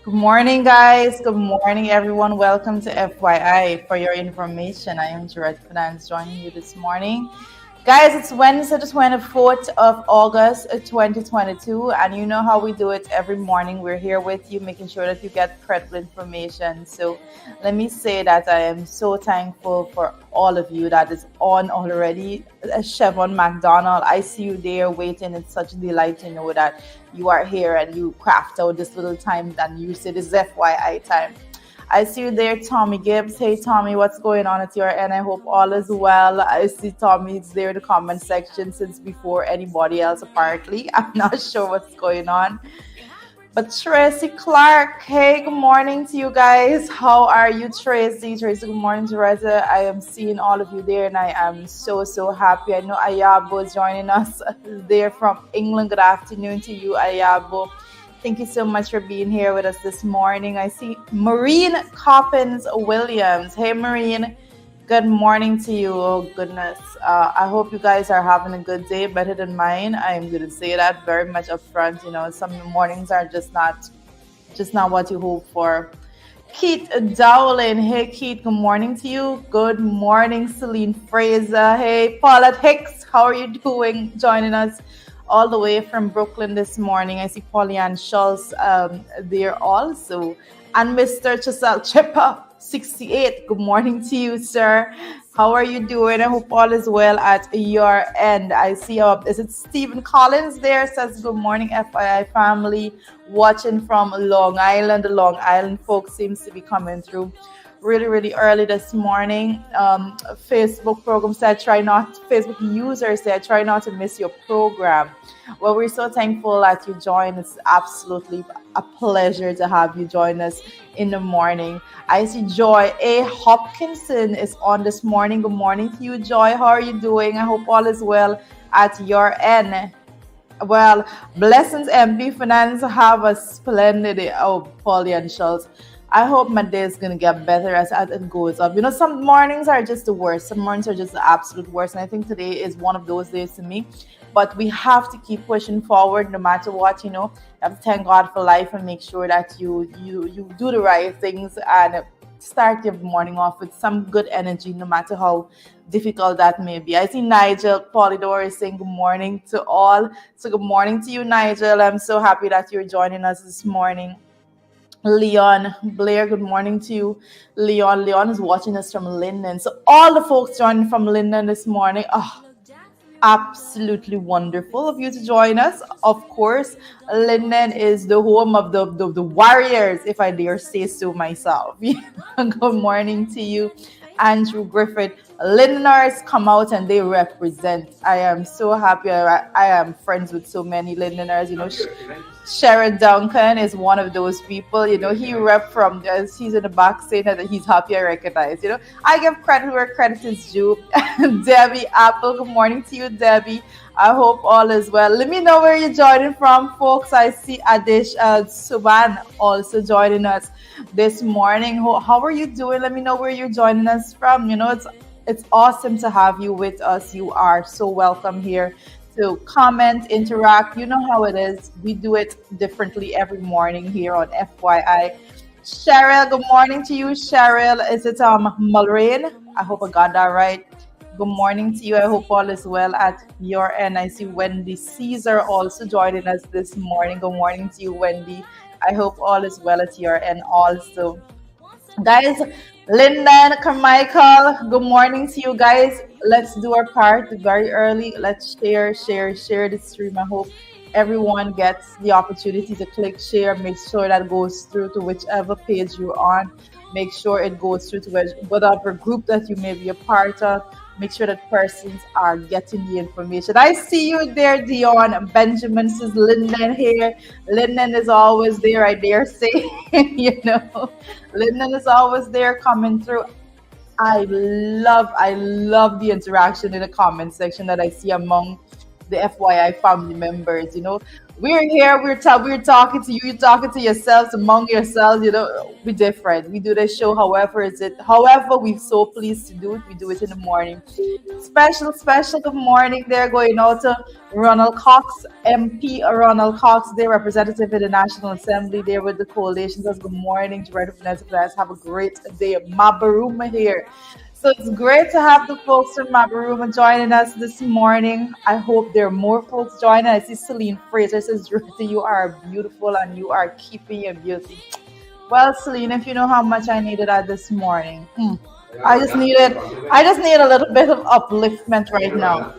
Good morning, guys. Good morning, everyone. Welcome to FYI. For your information, I am Jared Finance joining you this morning. Guys, it's Wednesday, the 24th of August, 2022, and you know how we do it every morning. We're here with you, making sure that you get credible information. So let me say that I am so thankful for all of you that is on already. Chevron McDonald, I see you there waiting. It's such a delight to know that you are here and you craft out this little time and you say this is FYI time. I see you there, Tommy Gibbs. Hey, Tommy, what's going on at your end? I hope all is well. I see Tommy's there in the comment section since before anybody else, apparently. I'm not sure what's going on. But Tracy Clark, hey, good morning to you guys. How are you, Tracy? Tracy, good morning, Teresa. I am seeing all of you there, and I am so happy. I know Ayabo is joining us there from England. Good afternoon to you, Ayabo. Thank you so much for being here with us this morning. I see Maureen Coppins Williams. Hey, Maureen. Good morning to you. Oh, goodness. I hope you guys are having a good day, better than mine. I am going to say that very much upfront. You know, some mornings are just not what you hope for. Keith Dowling. Hey, Keith. Good morning to you. Good morning, Celine Fraser. Hey, Paulette Hicks. How are you doing? Joining us all the way from Brooklyn this morning. I see Pollyann Schultz there also. And Mr. Chisel Chipper, 68. Good morning to you, sir. How are you doing? I hope all is well at your end. I see, is it Stephen Collins there? Says, good morning, FII family. Watching from Long Island. The Long Island folks seems to be coming through really early this morning. Facebook program said Facebook user said try not to miss your program. Well, we're so thankful that you joined. It's absolutely a pleasure to have you join us in the morning. I see Joy A. Hopkinson is on this morning. Good morning to you, Joy. How are you doing? I hope all is well at your end. Well, blessings, MP Finance. Have a splendid day. Oh, Polly and Schultz. I hope my day is going to get better as it goes up. You know, some mornings are just the worst. Some mornings are just the absolute worst. And I think today is one of those days to me. But we have to keep pushing forward no matter what, you know. You have to thank God for life and make sure that you do the right things and start your morning off with some good energy, no matter how difficult that may be. I see Nigel Polidor is saying good morning to all. So good morning to you, Nigel. I'm so happy that you're joining us this morning. Leon Blair, good morning to you. Leon is watching us from Linden. So all the folks joining from Linden this morning. Oh, absolutely wonderful of you to join us. Of course, Linden is the home of the Warriors, if I dare say so myself. Good morning to you, Andrew Griffith. Lindeners come out and they represent. I am so happy. I am friends with so many Lindeners. You know, Sherrod Duncan is one of those people. You know, he rep from, he's in the back saying that he's happy I recognize. You know, I give credit where credit is due. Debbie Apple, good morning to you, Debbie. I hope all is well. Let me know where you're joining from, folks. I see Adish Suban also joining us this morning. How are you doing? Let me know where you're joining us from. You know, it's awesome to have you with us. You are so welcome here to comment, interact. You know how it is. We do it differently every morning here on FYI. Cheryl, good morning to you. Cheryl, is it Mulrain? I hope I got that right. Good morning to you. I hope all is well at your end. I see Wendy Caesar also joining us this morning. Good morning to you, Wendy. I hope all is well at your end also. Guys, Lyndon, Carmichael, good morning to you guys. Let's do our part very early. Let's share the stream. I hope everyone gets the opportunity to click share. Make sure that goes through to whichever page you're on. Make sure it goes through to whatever group that you may be a part of. Make sure that persons are getting the information. I see you there, Dion. Benjamin says Lyndon here. Lyndon is always there, I dare say. You know, Lyndon is always there coming through. I love the interaction in the comment section that I see among the FYI family members. You know, We're here. We're talking to you. You're talking to yourselves among yourselves. You know, we're different. We do this show. However we so pleased to do it. We do it in the morning. Special good morning there going out to Ronald Cox, MP Ronald Cox, their representative in the National Assembly, there with the coalition. Says good morning, Director Vanessa Class. Have a great day. Mabaruma here. So it's great to have the folks from Mabaruma joining us this morning. I hope there are more folks joining. I see Celine Fraser says, Ruthie, you are beautiful and you are keeping your beauty. Well, Celine, if you know how much I needed that this morning. I just need a little bit of upliftment right now.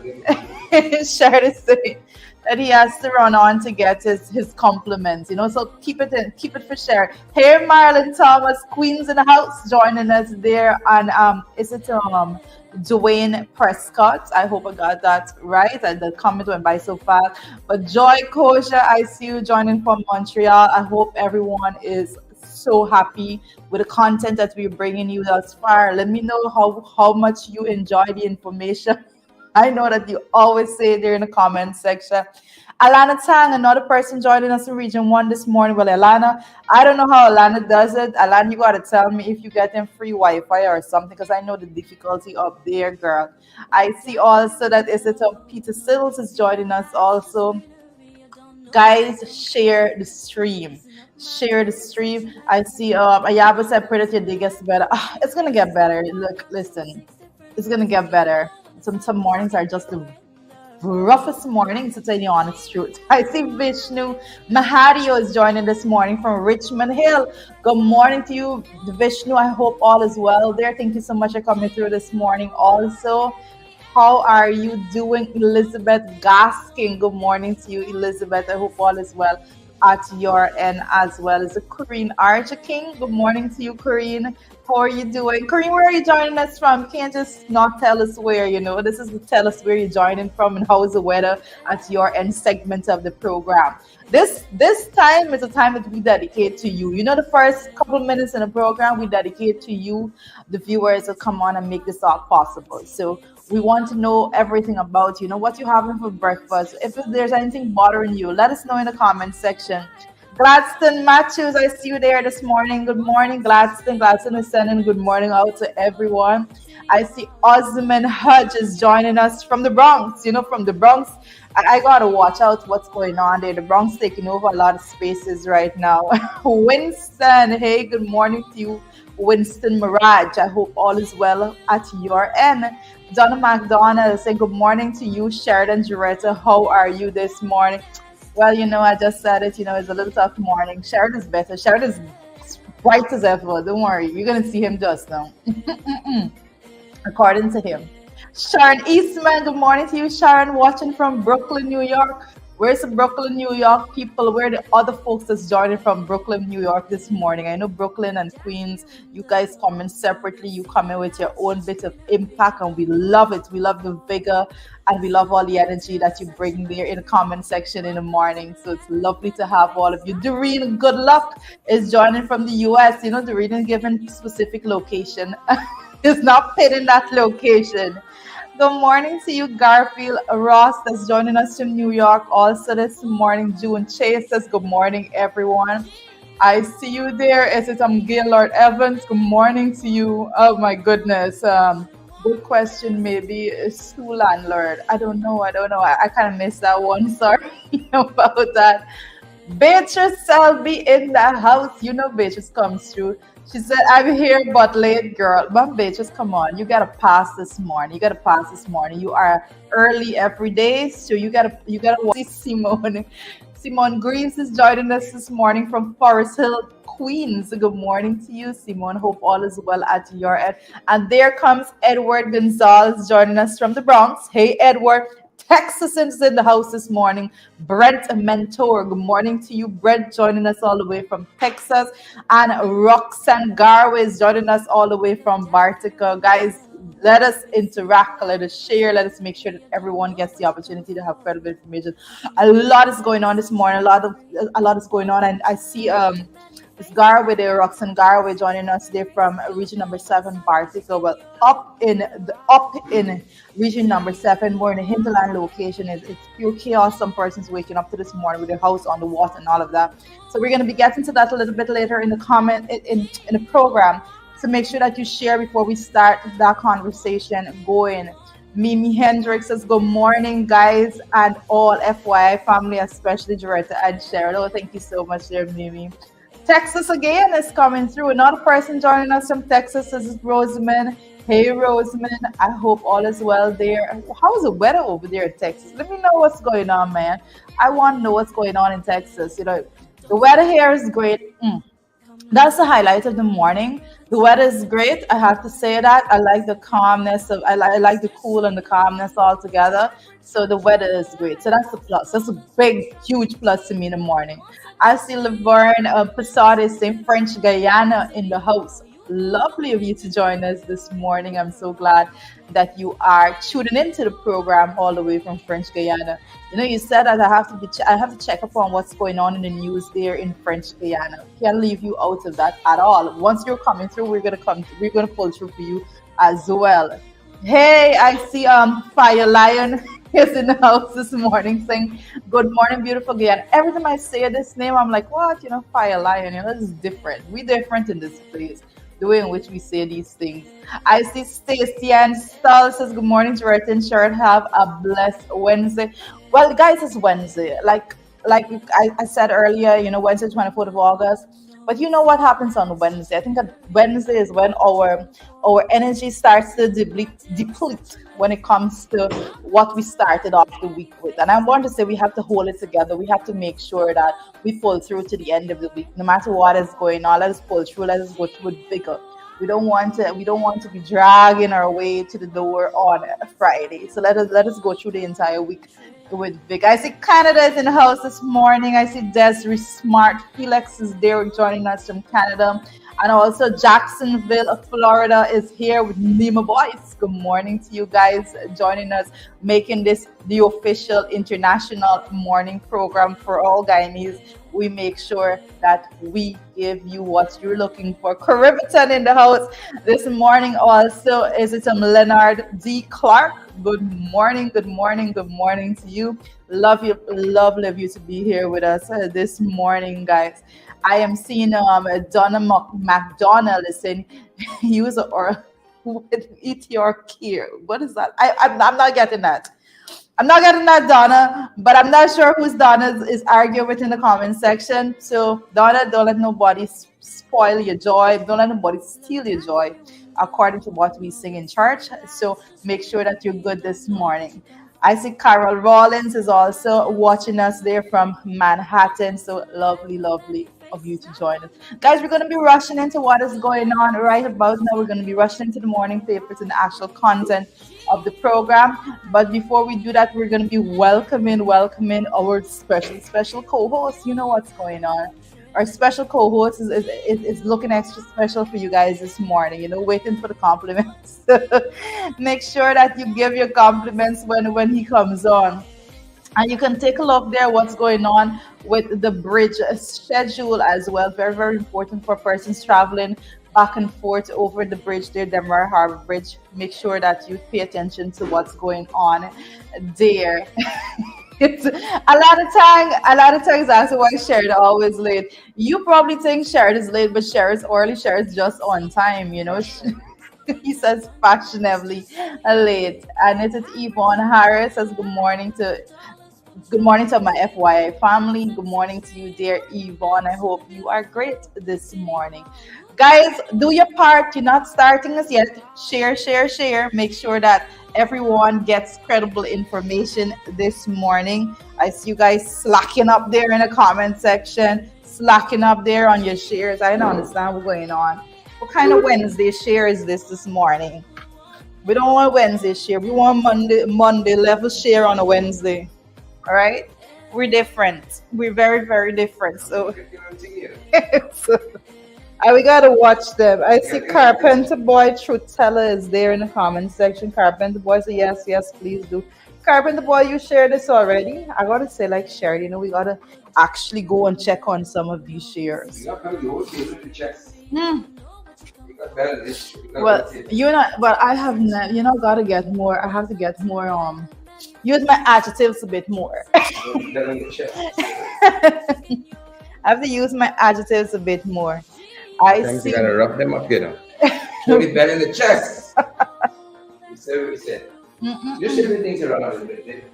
Share this thing that he has to run on to get his compliments, So keep it for share. Hey, Marilyn Thomas, Queens in the house, joining us there, and is it Dwayne Prescott? I hope I got that right. And the comment went by so fast. But Joy Kosha, I see you joining from Montreal. I hope everyone is so happy with the content that we're bringing you thus far. Let me know how much you enjoy the information. I know that you always say there in the comment section. Alana Tang, another person joining us in Region 1 this morning. Well, Alana, I don't know how Alana does it. Alana, you got to tell me if you get them free Wi-Fi or something, because I know the difficulty up there, girl. I see also that Peter Sills is joining us also. Guys, share the stream. Share the stream. I see Ayaba said pray that your day gets better. It's gonna get better. Look, listen, it's gonna get better. Some mornings are just the roughest mornings, to tell you the honest truth. I see Vishnu Mahadio is joining this morning from Richmond Hill. Good morning to you, Vishnu. I hope all is well there. Thank you so much for coming through this morning also. How are you doing, Elizabeth Gaskin? Good morning to you, Elizabeth. I hope all is well at your end as well. Is it Corrine Archer King? Good morning to you, Corrine. How are you doing? Corrine, where are you joining us from? You can't just not tell us where, This is to tell us where you're joining from and how is the weather at your end segment of the program. This time is a time that we dedicate to you. The first couple of minutes in the program, we dedicate to you, the viewers, that come on and make this all possible. So we want to know everything about you. What you're having for breakfast. If there's anything bothering you, let us know in the comment section. Gladstone Matthews, I see you there this morning. Good morning, Gladstone. Gladstone is sending good morning out to everyone. I see Osman Hudge is joining us from the Bronx. From the Bronx. I gotta watch out what's going on there. The Bronx taking over a lot of spaces right now. Winston, hey, good morning to you, Winston Mirage. I hope all is well at your end. Donna McDonald saying good morning to you, Sheridan Juretta. How are you this morning? Well, I just said it, it's a little tough morning. Sheridan's better. Sheridan's bright as ever. Don't worry. You're going to see him just now. According to him. Sharon Eastman, good morning to you, Sharon, watching from Brooklyn, New York. Where's the Brooklyn, New York people? Where are the other folks that's joining from Brooklyn, New York this morning? I know Brooklyn and Queens, you guys comment separately. You come in with your own bit of impact, and we love it. We love the vigor, and we love all the energy that you bring there in the comment section in the morning. So it's lovely to have all of you. Doreen, good luck, is joining from the U.S. Doreen is given specific location. It's not pinning that location. Good morning to you, Garfield Ross, that's joining us from New York also this morning. June Chase says, good morning, everyone. I see you there. Is it Gaylord Evans? Good morning to you. Oh, my goodness. Good question, maybe. Sue Landlord. I don't know. I kind of missed that one. Sorry about that. Beatrice Selby in the house. Beatrice comes through. She said, I'm here but late, girl. But Beatrice, come on. You got to pass this morning. You are early every day. So you got to watch Simone. Simone Greaves is joining us this morning from Forest Hill, Queens. Good morning to you, Simone. Hope all is well at your end. And there comes Edward Gonzalez joining us from the Bronx. Hey, Edward. Texas is in the house this morning. Brent Mentor, good morning to you, Brent, joining us all the way from Texas. And Roxanne Garway is joining us all the way from Bartica. Guys, let us interact, let us share, let us make sure that everyone gets the opportunity to have credible information. A lot is going on this morning. A lot is going on, and I see It's Garway there, Roxanne Garway joining us there from region number seven, Bartica. Well, up in region number seven, more in the hinterland location. It's pure chaos. Some persons waking up to this morning with their house on the water and all of that. So we're going to be getting to that a little bit later in the comment in the program. So make sure that you share before we start that conversation going. Mimi Hendricks says, good morning, guys, and all FYI family, especially Joretta and Cheryl. Oh, thank you so much, there, Mimi. Texas again is coming through. Another person joining us from Texas is Rosamond. Hey, Rosamond. I hope all is well there. How's the weather over there in Texas? Let me know what's going on, man. I want to know what's going on in Texas. You know, the weather here is great. That's the highlight of the morning. The weather is great. I have to say that. I like the calmness of I like the cool and the calmness all together. So the weather is great. So that's the plus. That's a big, huge plus to me in the morning. I see Laverne Posadas in French Guyana in the house. Lovely of you to join us this morning. I'm so glad that you are tuning into the program all the way from French Guyana. You know, you said that I have to check up on what's going on in the news there in French Guyana. Can't leave you out of that at all. Once you're coming through, we're gonna pull through for you as well. Hey, I see Fire Lion is in the house this morning saying, good morning, beautiful Guyana. Every time I say this name, I'm like, what? You know, Fire Lion, you know, this is different. We're different in this place, the way in which we say these things. I see Stacy and Stahl says, good morning, Jordan and Sharon. Have a blessed Wednesday. Well, guys, it's Wednesday. Like I said earlier, you know, Wednesday, 24th of August. But you know what happens on Wednesday? I think that Wednesday is when our energy starts to deplete when it comes to what we started off the week with. And I want to say we have to hold it together. We have to make sure that we pull through to the end of the week. No matter what is going on, let us pull through. Let us go through it bigger. We don't want to be dragging our way to the door on a Friday. So let us go through the entire week with Vic. I see Canada is in the house this morning. I see Desiree Smart. Felix is there joining us from Canada. And also Jacksonville, Florida is here with Nima Boys. Good morning to you guys joining us, making this the official international morning program for all Guyanese. We make sure that we give you what you're looking for. Caribitan in the house this morning also is it Leonard D. Clark. Good morning, good morning, good morning to you. Lovely of you to be here with us this morning, guys. I am seeing Donna McDonald is saying user or with ETR Kier. What is that? I'm not getting that. I'm not getting that, Donna, but I'm not sure who's Donna is arguing with in the comment section. So, Donna, don't let nobody spoil your joy. Don't let nobody steal your joy, according to what we sing in church. So, make sure that you're good this morning. I see Carol Rollins is also watching us there from Manhattan. So, lovely of you to join us. Guys, we're going to be rushing into what is going on right about now. We're going to be rushing into the morning papers and the actual content of the program. But before we do that, we're going to be welcoming our special co-host. You know what's going on. Our special co-host is looking extra special for you guys this morning, you know, waiting for the compliments. Make sure that you give your compliments when he comes on. And you can take a look there what's going on with the bridge schedule as well. Very, very important for persons traveling back and forth over the bridge there, Denver Harbor Bridge. Make sure that you pay attention to what's going on there. It's a lot of times that's why Sharon always late. You probably think Sharon is late, but Sharon's early, Sharon's just on time, you know. He says fashionably late. And it is Yvonne Harris says good morning to my FYI family. Good morning to you, dear Yvonne. I hope you are great this morning. Guys, do your part. You're not starting us yet. Share. Make sure that everyone gets credible information this morning. I see you guys slacking up there in the comment section, slacking up there on your shares. I don't understand what's going on. What kind of Wednesday share is this morning? We don't want Wednesday share. We want Monday level share on a Wednesday. All right, we're different. We're very, very different. So, we gotta watch them. I see Carpenter Boy Truth Teller is there in the comment section. Carpenter Boy, so yes, please do Carpenter boy, you shared this already. I gotta say, like shared, we gotta actually go and check on some of these shares. You got kind of the whole table to check. Hmm. You got better than this. You got Well, good table. but I have, gotta get more. I have to get more. Use my adjectives a bit more. Better than the chest. I have to use my adjectives a bit more. I Sometimes you see. gotta rub them up, Put it better in the chest. You said what we said. You're shifting things around a little bit.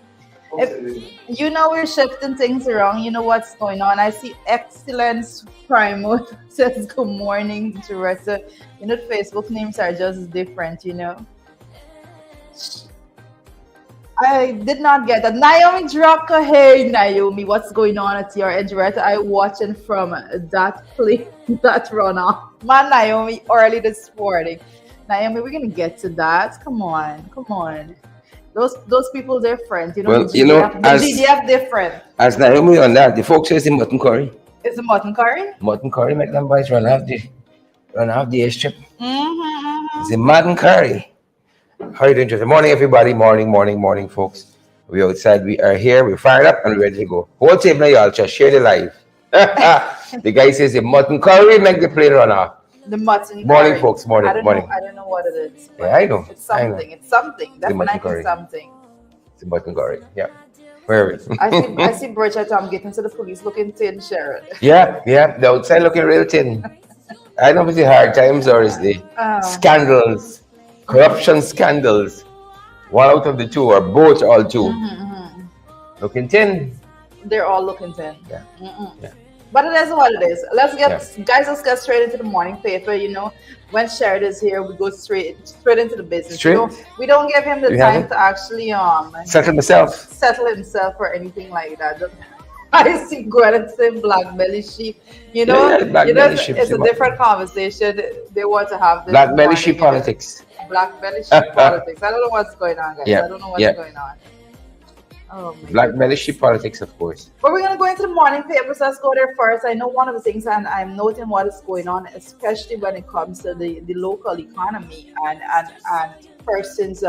We're shifting things around. You know what's going on. I see Excellence Primo says good morning, Doretta. The Facebook names are just different. I did not get that. Naomi Draka, hey Naomi, what's going on at your end, Doretta? I watching from that play, that runoff. Man, Naomi, early this morning. Naomi, we're gonna get to that. Come on. Those people different, Well, the GDF different. as Naomi on that, the folks says the mutton curry. It's the mutton curry. Mutton curry make them boys run off the airstrip. Mm-hmm. It's the mutton curry. How are you doing? Good morning, everybody. Morning, folks. We're outside. We are here. We're fired up and we're ready to go. Whole table now, y'all. Just share the live. The guy says the mutton curry make the plane run off. The mutton Morning, curry. folks. Morning. I don't know what it is. Yeah, I know. It's something. It's something. The mutton Definitely curry. something. It's the mutton curry. Yeah. Where are we? I see Bridget getting to the police looking thin, Sharon. Yeah. The outside looking real thin. I don't know if it's the hard times or is the scandals, corruption scandals. One out of the two or both, all two. Looking thin. They're all looking thin. Yeah. Yeah. But it is what it is. Let's get straight into the morning paper. When Sherrod is here, we go straight into the business. We don't give him the time to actually settle himself or anything like that. I see Gwyneth saying black belly sheep. It's a different conversation. They want to have this black belly sheep politics. Black belly sheep politics. I don't know what's going on, guys. Yeah. I don't know what's going on. Oh my Black belly sheep politics, of course. But we're going to go into the morning papers. Let's go there first. I know one of the things, and I'm noting what is going on, especially when it comes to the local economy and persons,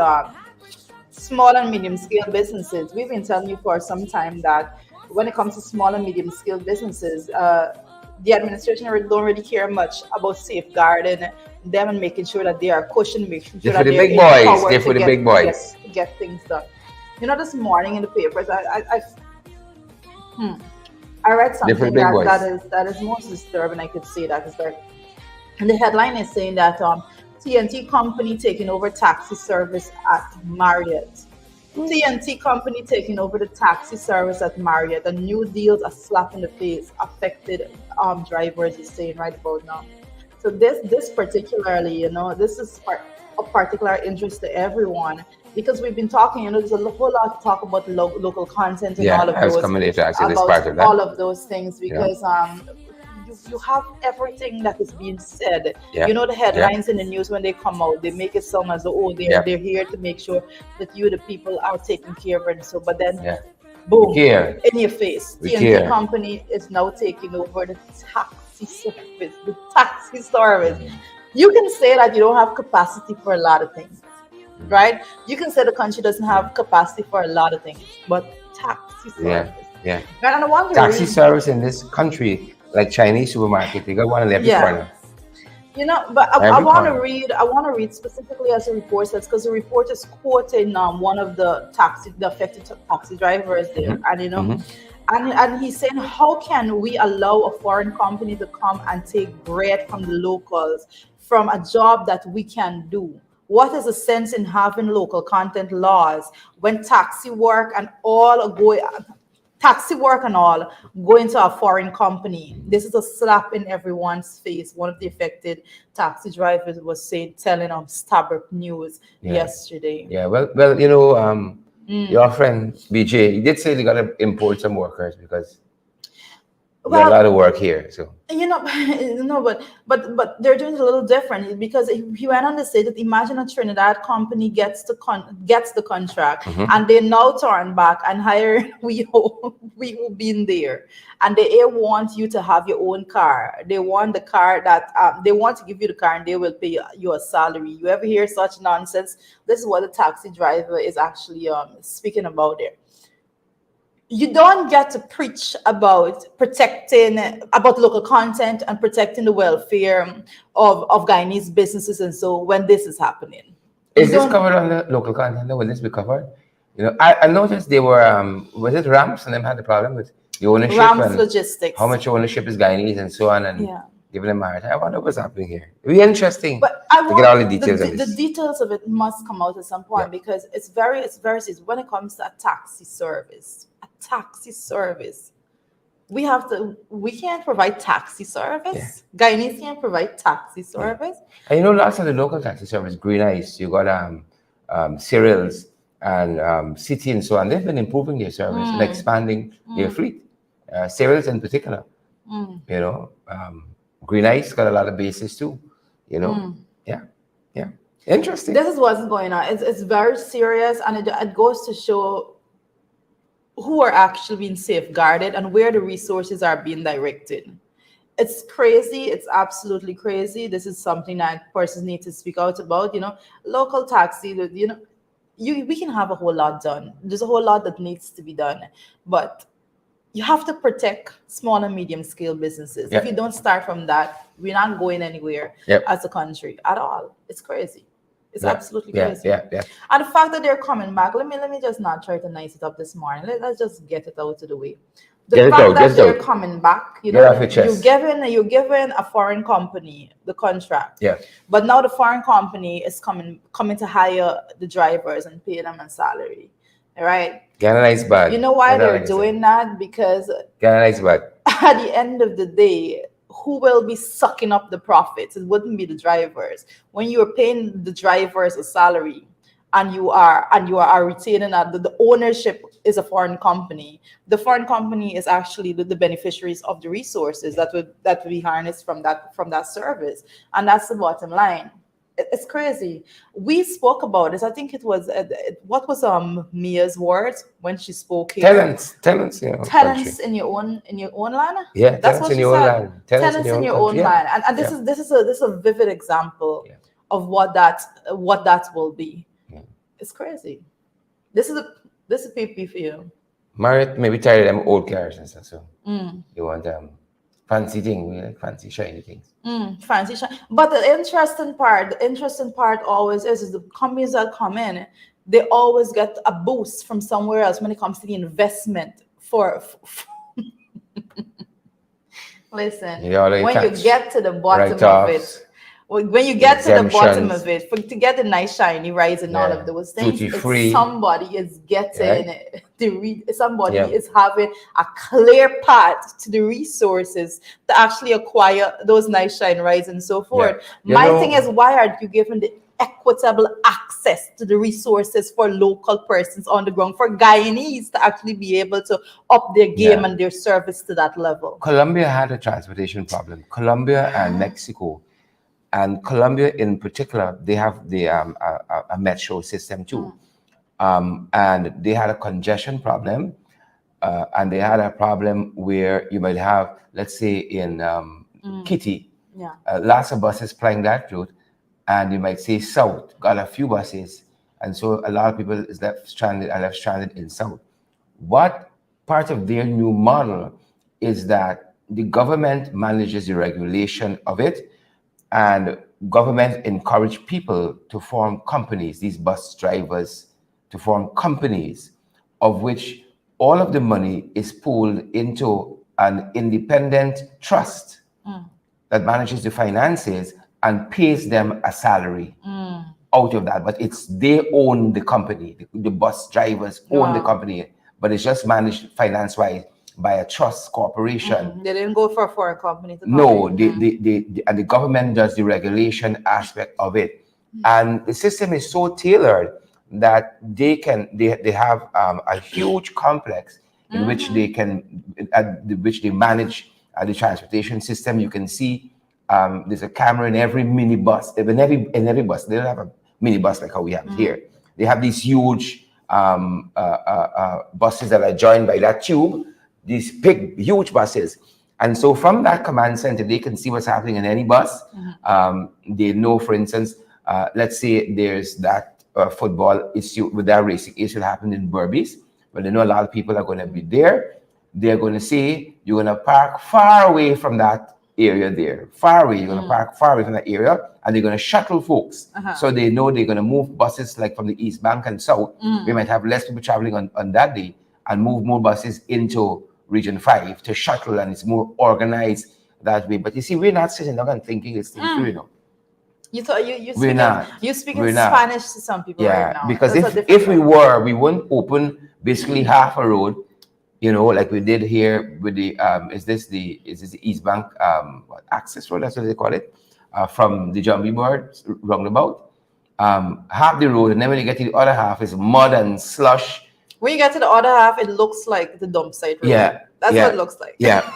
small and medium scale businesses. We've been telling you for some time that when it comes to small and medium scale businesses, the administration don't really care much about safeguarding them and making sure that they are cushioned, making sure that they're big boys. They're for the big boys. Get things done. This morning in the papers, I read something that is most disturbing. I could say that is that, and the headline is saying that TNT company taking over taxi service at Marriott. TNT company taking over the taxi service at Marriott. The new deals are slap in the face. Affected drivers is saying right about now. So this particularly, this is of particular interest to everyone. Because we've been talking, there's a whole lot to talk about local content and all of those. All of those things because you have everything that is being said. Yeah. The headlines in the news when they come out, they make it sound as though they're here to make sure that you, the people, are taken care of and so. But then, boom, in your face, TNT company is now taking over the taxi service. You can say that you don't have capacity for a lot of things. Right? You can say the country doesn't have capacity for a lot of things, but taxi service. Yeah. And I wonder taxi service in this country, like Chinese supermarket, they got one in every corner. But I want to read specifically as the report says, because the report is quoting one of the affected taxi drivers there, and he's saying, how can we allow a foreign company to come and take bread from the locals from a job that we can do? What is the sense in having local content laws when taxi work and all go into a foreign company? This is a slap in everyone's face. One of the affected taxi drivers was telling Stabrook News yesterday. Yeah, well, your friend BJ, he did say they got to import some workers because We got a lot Well, of work here. So you know, no, but they're doing it a little different because if he went on to say that imagine a Trinidad company gets the contract mhm. and they now turn back and hire we who been there, and they want you to have your own car. They want the car that they want to give you the car and they will pay you a salary. You ever hear such nonsense? This is what the taxi driver is actually speaking about there. You don't get to preach about protecting about local content and protecting the welfare of Guyanese businesses and so when this is happening. You Is this don't. covered on the local content? Will this be covered? I noticed they were was it ramps and them had the problem with the ownership Rams and how logistics. much ownership is Guyanese and so on and Yeah. giving them maritime. I wonder what's happening here. It'd be interesting But I to get all the want details on the this. details of it must come out at some Yeah. point because it's very serious when it comes to a taxi service. A taxi service. We can't provide taxi Yeah. service. Guyanese can't provide taxi Yeah. service. And lots of the local taxi service, Green Ice, you got Cereals and City and so on. They've been improving their service and expanding their fleet. Cereals in particular, you know, Green Ice got a lot of bases too. Yeah, yeah, interesting. This is what's going on. It's very serious, and it goes to show who are actually being safeguarded and where the resources are being directed. It's crazy. It's absolutely crazy. This is something that persons need to speak out about. Local taxi. We can have a whole lot done. There's a whole lot that needs to be done, but you have to protect small and medium scale businesses. If you Yeah, don't start from that, we're not going anywhere yep, as a country at all. It's crazy. It's yeah, absolutely yeah, crazy. yeah, yeah. And the fact that they're coming back, let me just not try to nice it up this morning. Let's just get it out of the way. The Get it fact out, get that it they're out, coming back, get off your chest. you're giving a foreign company the contract, Yeah, but now the foreign company is coming to hire the drivers and pay them a salary. All right. get a nice You bag. know why What I they're like to say, doing that? Because get a nice bag. at the end of the day, who will be sucking up the profits? It wouldn't be the drivers. When you're paying the drivers a salary and you are retaining that the ownership is a foreign company. The foreign company is actually the beneficiaries of the resources that we harness from that service. And that's the bottom line. It's crazy. We spoke about this. I think it was what was Mia's words when she spoke here. Tenants, country. Tenants in your own land. Yeah, That's tenants what in she your own said. land, tenants in Tenants your in own your country. own Yeah, land, and this yeah, is this is a vivid example yeah, of what that will be. yeah. It's crazy. This is PP for you. Marriott maybe tired of them old cars and stuff. So Mm, you want fancy thing, we like fancy shiny things. fancy but the interesting part always is the companies that come in, they always get a boost from somewhere else when it comes to the investment listen, You already when you catch get to the bottom of it, write-offs, when you get to the bottom of exemptions, it, to get the nice shiny rides and all of yeah, those things, duty it's free, somebody is right? getting somebody Yeah, is having a clear path to the resources to actually acquire those nice shiny rides and so yeah. forth. You My thing is, know, why aren't you given the equitable access to the resources for local persons on the ground, for Guyanese to actually be able to up their game yeah. and their service to that level? Colombia had a transportation problem. Colombia and Mexico, and Colombia in particular, they have a metro system too, and they had a congestion problem, and they had a problem where you might have, let's say, in Kitty, Yeah. lots of buses plying that route, and you might say South got a few buses, and so a lot of people is left stranded in South. What part of their new model is that the government manages the regulation of it, and government encourage people to form companies, these bus drivers, to form companies of which all of the money is pooled into an independent trust that manages the finances and pays them a salary out of that. But it's they own the company. The bus drivers own the Wow. company, but it's just managed finance wise by a trust corporation. They didn't go for a foreign company to come No, in. and the government does the regulation aspect of it, and the system is so tailored that they have a huge complex in which they can, which they manage the transportation system. You can see there's a camera in every minibus. In every bus, they don't have a minibus like how we have it here. They have these huge buses that are joined by that tube. These big, huge buses. And so from that command center, they can see what's happening in any bus. They know, for instance, let's say there's that football issue with that racing issue that happened in Berbice. But they know a lot of people are going to be there. They're going to say, you're going to park far away from that area there. Far away. You're going to park far away from that area. And they're going to shuttle folks. So they know they're going to move buses like from the East Bank and South. We might have less people traveling on that day and move more buses into Region 5 to shuttle, and it's more organized that way. But you see, we're not sitting down and thinking it's things through, you know. You thought you speaking We're not. Spanish to some people right now. Because That's a if different we one. were, we wouldn't open basically half a road, you know, like we did here with the is this the East Bank access road, that's what they call it, from the Jumbie Board roundabout. Half the road, and then when you get to the other half, is mud and slush. When you get to the other half, it looks like the dump site road. Yeah. That's what it looks like. Yeah.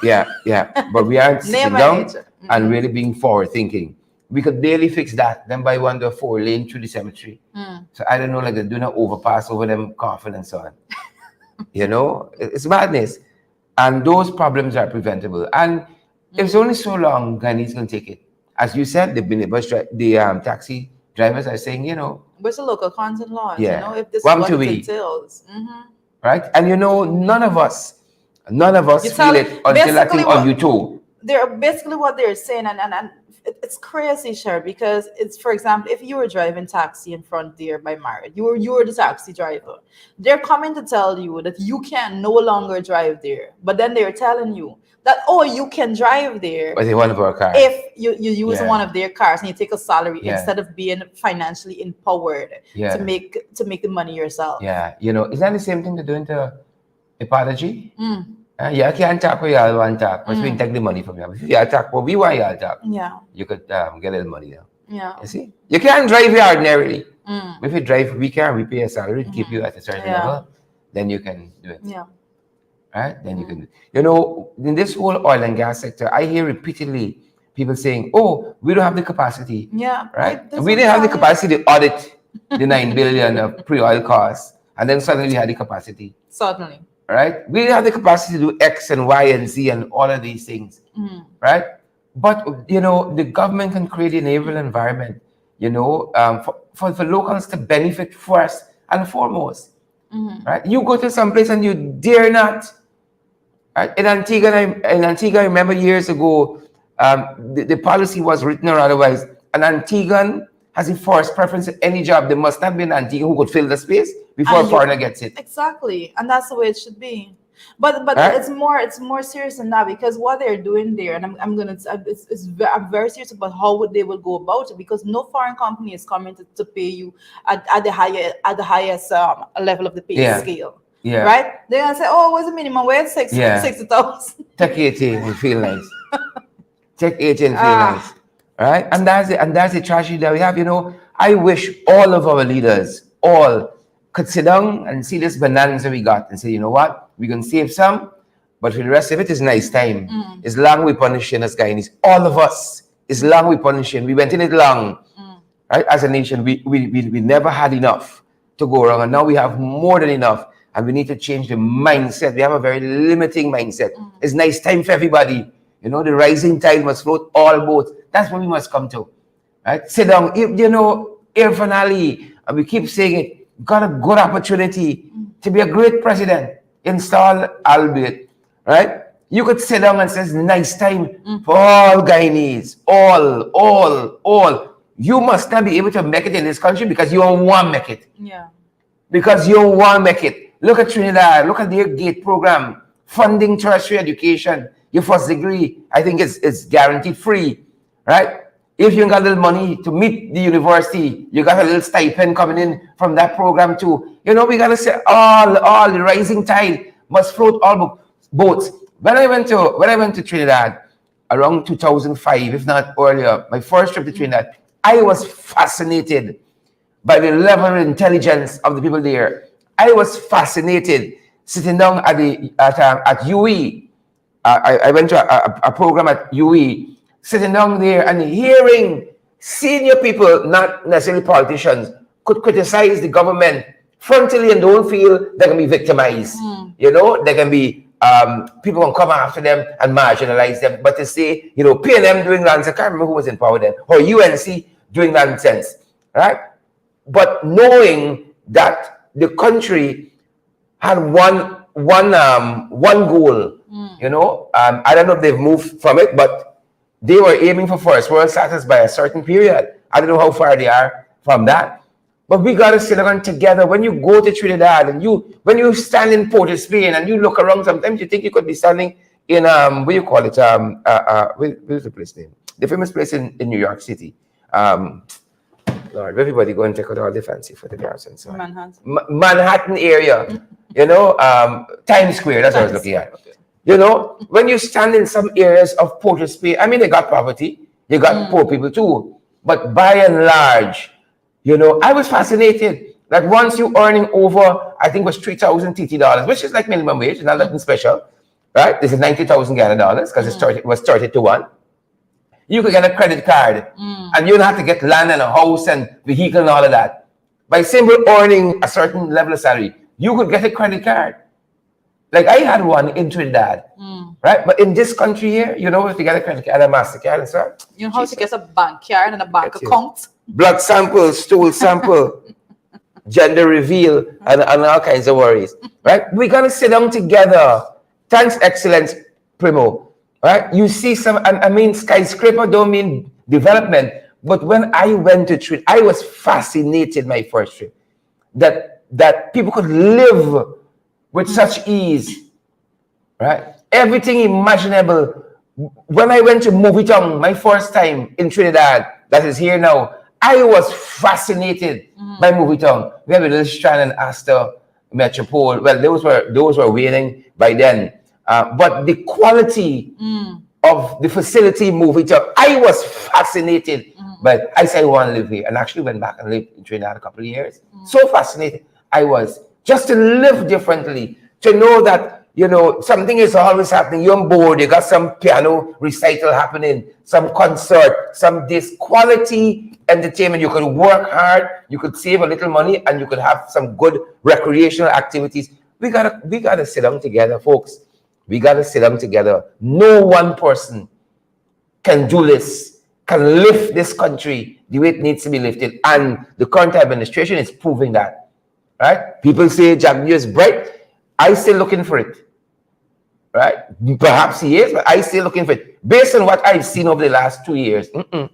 But we aren't Near sitting by down nature. and really being forward thinking. We could barely fix that. Then by one to 4-lane through the cemetery. So I don't know, like they're doing an overpass over them coffin and so on. You know, it's madness. And those problems are preventable. And if it's only so long, Ghanaians can take it. As you said, the taxi drivers are saying, you know. But it's a local content law. Yeah. You know, if this is One what to it we. entails. Right? And you know, none of us You feel tell- it until that basically thing on what- YouTube. They're basically what they're saying, and it's crazy, Sher, because it's, for example, if you were driving taxi in front there by Marriott, you were the taxi driver. They're coming to tell you that you can no longer drive there, but then they're telling you that, oh, you can drive there But they want to borrow a car. if you use Yeah. one of their cars and you take a salary Yeah. instead of being financially empowered Yeah. to make the money yourself. Yeah, you know, is that the same thing they're doing to apology? Yeah, I can't talk with y'all one talk, but we can take the money from you. If you talk, well, we want y'all talk. Yeah. You could get a little money now. Yeah. You see, you can't drive here ordinarily. If you drive, we pay a salary to keep you at a certain Yeah. level. Then you can do it. Yeah. Right? Then you can. You know, in this whole oil and gas sector, I hear repeatedly people saying, "Oh, we don't have the capacity." Yeah. Right? That's We what didn't have the I'm telling capacity to audit the 9 billion of pre-oil costs, and then suddenly we had the capacity. you. Certainly. Right? We didn't have the capacity to do X and Y and Z and all of these things. Right? But you know, the government can create an enable environment, you know, for locals to benefit first and foremost. Right? You go to some place and you dare not. Right? In Antigua, I remember years ago, the policy was written or otherwise. An Antiguan has a first preference in any job. There must not be an Antiguan who could fill the space before a foreigner gets it. Exactly, and that's the way it should be. But Right? it's more serious than that, because what they're doing there, and I'm very serious about how they will go about it, because no foreign company is coming to pay you at the highest level of the pay Yeah. scale. Yeah. Right? They're gonna say, oh, what's the minimum wage? Yeah. 60,000. Take 18 and feel nice. Take 18 and feel Ah. nice. Right? And that's the tragedy that we have. You know, I wish all of our leaders could sit down and see this bonanza we got and say, you know what, we can save some, but for the rest of it is nice time. It's long we punishing us, guys. All of us. It's long we punishing. We went in it long. Right? As a nation, we never had enough to go around, and now we have more than enough. And we need to change the mindset. We have a very limiting mindset. It's nice time for everybody. You know, the rising tide must float all boats. That's what we must come to. Right? Sit down. You know, Irfan Ali, and we keep saying it, got a good opportunity to be a great president. Install, albeit. Right? You could sit down and say, it's a nice time for all Guyanese. All. You must not be able to make it in this country because you don't want to make it. Yeah. Because you don't want to make it. Look at Trinidad. Look at their GATE program. Funding tertiary education. Your first degree, I think it's guaranteed free. Right? If you ain't got a little money to meet the university, you got a little stipend coming in from that program too. You know, we got to say all the rising tide must float all boats. When I went to Trinidad around 2005, if not earlier, my first trip to Trinidad, I was fascinated by the level of intelligence of the people there. I was fascinated sitting down at UE. I went to a program at UE, sitting down there and hearing senior people, not necessarily politicians, could criticize the government frontally and don't feel they can be victimized. You know, they can be people can come after them and marginalize them. But to say, you know, PNM doing nonsense, I can't remember who was in power then, or UNC doing nonsense, right? But knowing that the country had one goal, you know, I don't know if they've moved from it, but they were aiming for first world status by a certain period. I don't know how far they are from that. But we got to sit around together. When you go to Trinidad and when you stand in Port of Spain and you look around, sometimes you think you could be standing in what do you call it? Where's the place name? The famous place in New York City. Lord, everybody go and check out all the fancy photographs and so on. Manhattan area, you know, Times Square. That's what I was looking at. Okay. You know, when you stand in some areas of Port of Spain, I mean, they got poverty, you got poor people too, but by and large, you know, I was fascinated that once you earning over, I think it was $3,000 TT, which is like minimum wage, not nothing special, right? This is 90,000 Ghana dollars because it was 30 to 1. You could get a credit card and you don't have to get land and a house and vehicle and all of that. By simply earning a certain level of salary, you could get a credit card. Like I had one in Trinidad, right? But in this country here, you know, if you get a credit card, a MasterCard and so on. You know how to get a bank card and a bank account? Blood sample, stool sample, gender reveal, and all kinds of worries, right? We got to sit down together. Thanks, Excellence, Primo, right? You see some, I mean, skyscraper don't mean development, but when I went to Trinidad, I was fascinated my first trip that people could live with such ease, right? Everything imaginable. When I went to Movie Town, my first time in Trinidad, that is here now, I was fascinated by Movie Town. We have a little Strand and Astor Metropole. Well, those were waning by then. But the quality of the facility Movie Town, I was fascinated. But I said I want to live here, and actually went back and lived in Trinidad a couple of years. So fascinated I was just to live differently, to know that, you know, something is always happening. You're on board, you got some piano recital happening, some concert, some this quality entertainment. You could work hard, you could save a little money, and you could have some good recreational activities. We gotta sit down together, folks. We gotta sit down together. No one person can do this, can lift this country the way it needs to be lifted. And the current administration is proving that. Right? People say Jack New is bright. I still looking for it. Right? Perhaps he is, but I still looking for it. Based on what I've seen over the last 2 years. Right?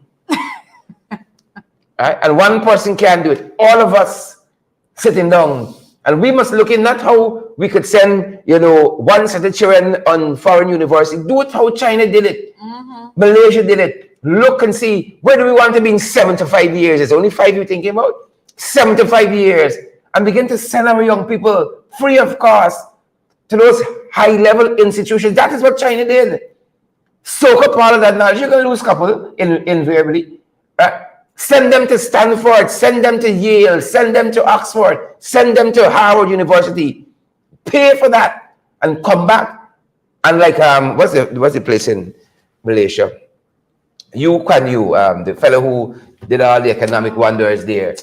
And one person can't do it. All of us sitting down. And we must look in not how we could send, you know, one set of children on foreign university. Do it how China did it. Malaysia did it. Look and see, where do we want to be in 7 to 5 years? It's only 5 you're thinking about. 7 to 5 years. And begin to send our young people free of cost to those high-level institutions. That is what China did. Soak up all of that knowledge. You're going to lose a couple invariably. Right? Send them to Stanford. Send them to Yale. Send them to Oxford. Send them to Harvard University. Pay for that and come back. And like, what's the place in Malaysia? Yu Kuan Yew, the fellow who did all the economic wonders there.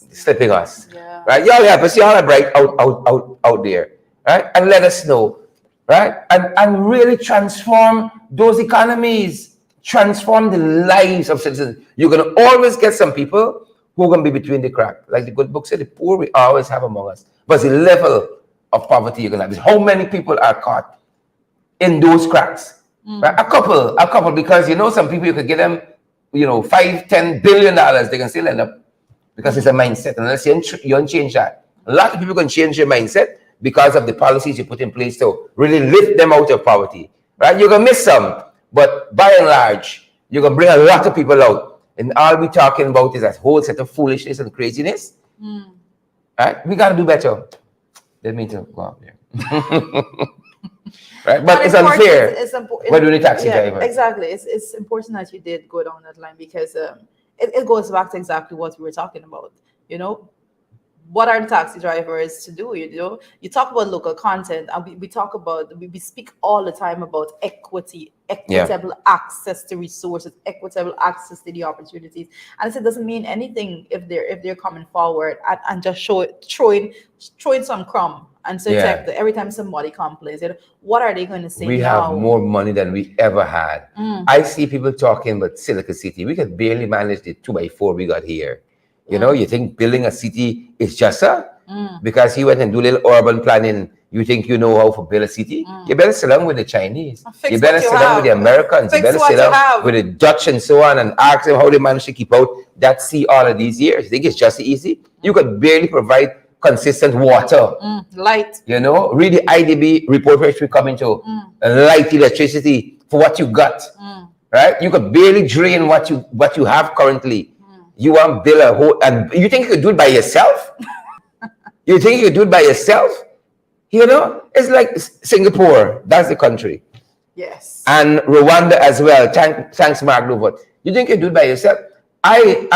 Slipping us, right? Y'all help us. Y'all are bright out there, right? And let us know, right? And really transform those economies, transform the lives of citizens. You're gonna always get some people who are gonna be between the crack. Like the good book said, the poor we always have among us. But the level of poverty you're gonna have is how many people are caught in those cracks. Right? A couple, because you know some people you could get them, you know, $5-10 billion, they can still end up. Because it's a mindset, unless you don't change that. A lot of people can change their mindset because of the policies you put in place to really lift them out of poverty. Right? You're going to miss some, but by and large, you're going to bring a lot of people out. And all we're talking about is a whole set of foolishness and craziness. Right? We got to do better. Didn't mean to go out there. Right? But it's unfair. We're doing a taxi driver. Exactly. It's important that you did go down that line because it goes back to exactly what we were talking about. You know, what are the taxi drivers to do? You talk about local content, and we talk about, we speak all the time about equity, Yeah. equitable access to resources, equitable access to the opportunities. And it doesn't mean anything if they're coming forward and just throwing some crumb. And so it's Yeah. like every time somebody complains, what are they going to say We now? have more money than we ever had. I see people talking about Silicon City. We could barely manage the 2x4 we got here. You know, you think building a city is just because he went and do a little urban planning. You think you know how to build a city? You better sit down with the Chinese. Fix You better what you sit down with the have. Americans. You Fix better what sit you down have. with the Dutch and so on and ask them how they managed to keep out that sea all of these years. You think it's just easy? You could barely provide consistent water. Light. You know, read the IDB report which we come into. Light electricity for what you got. Right? You could barely drain what you have currently. You want to build a whole, and you think you could do it by yourself? You think you could do it by yourself? You know, it's like Singapore. That's the country. Yes. And Rwanda as well. Thanks, Mark Luvot. You think you could do it by yourself? I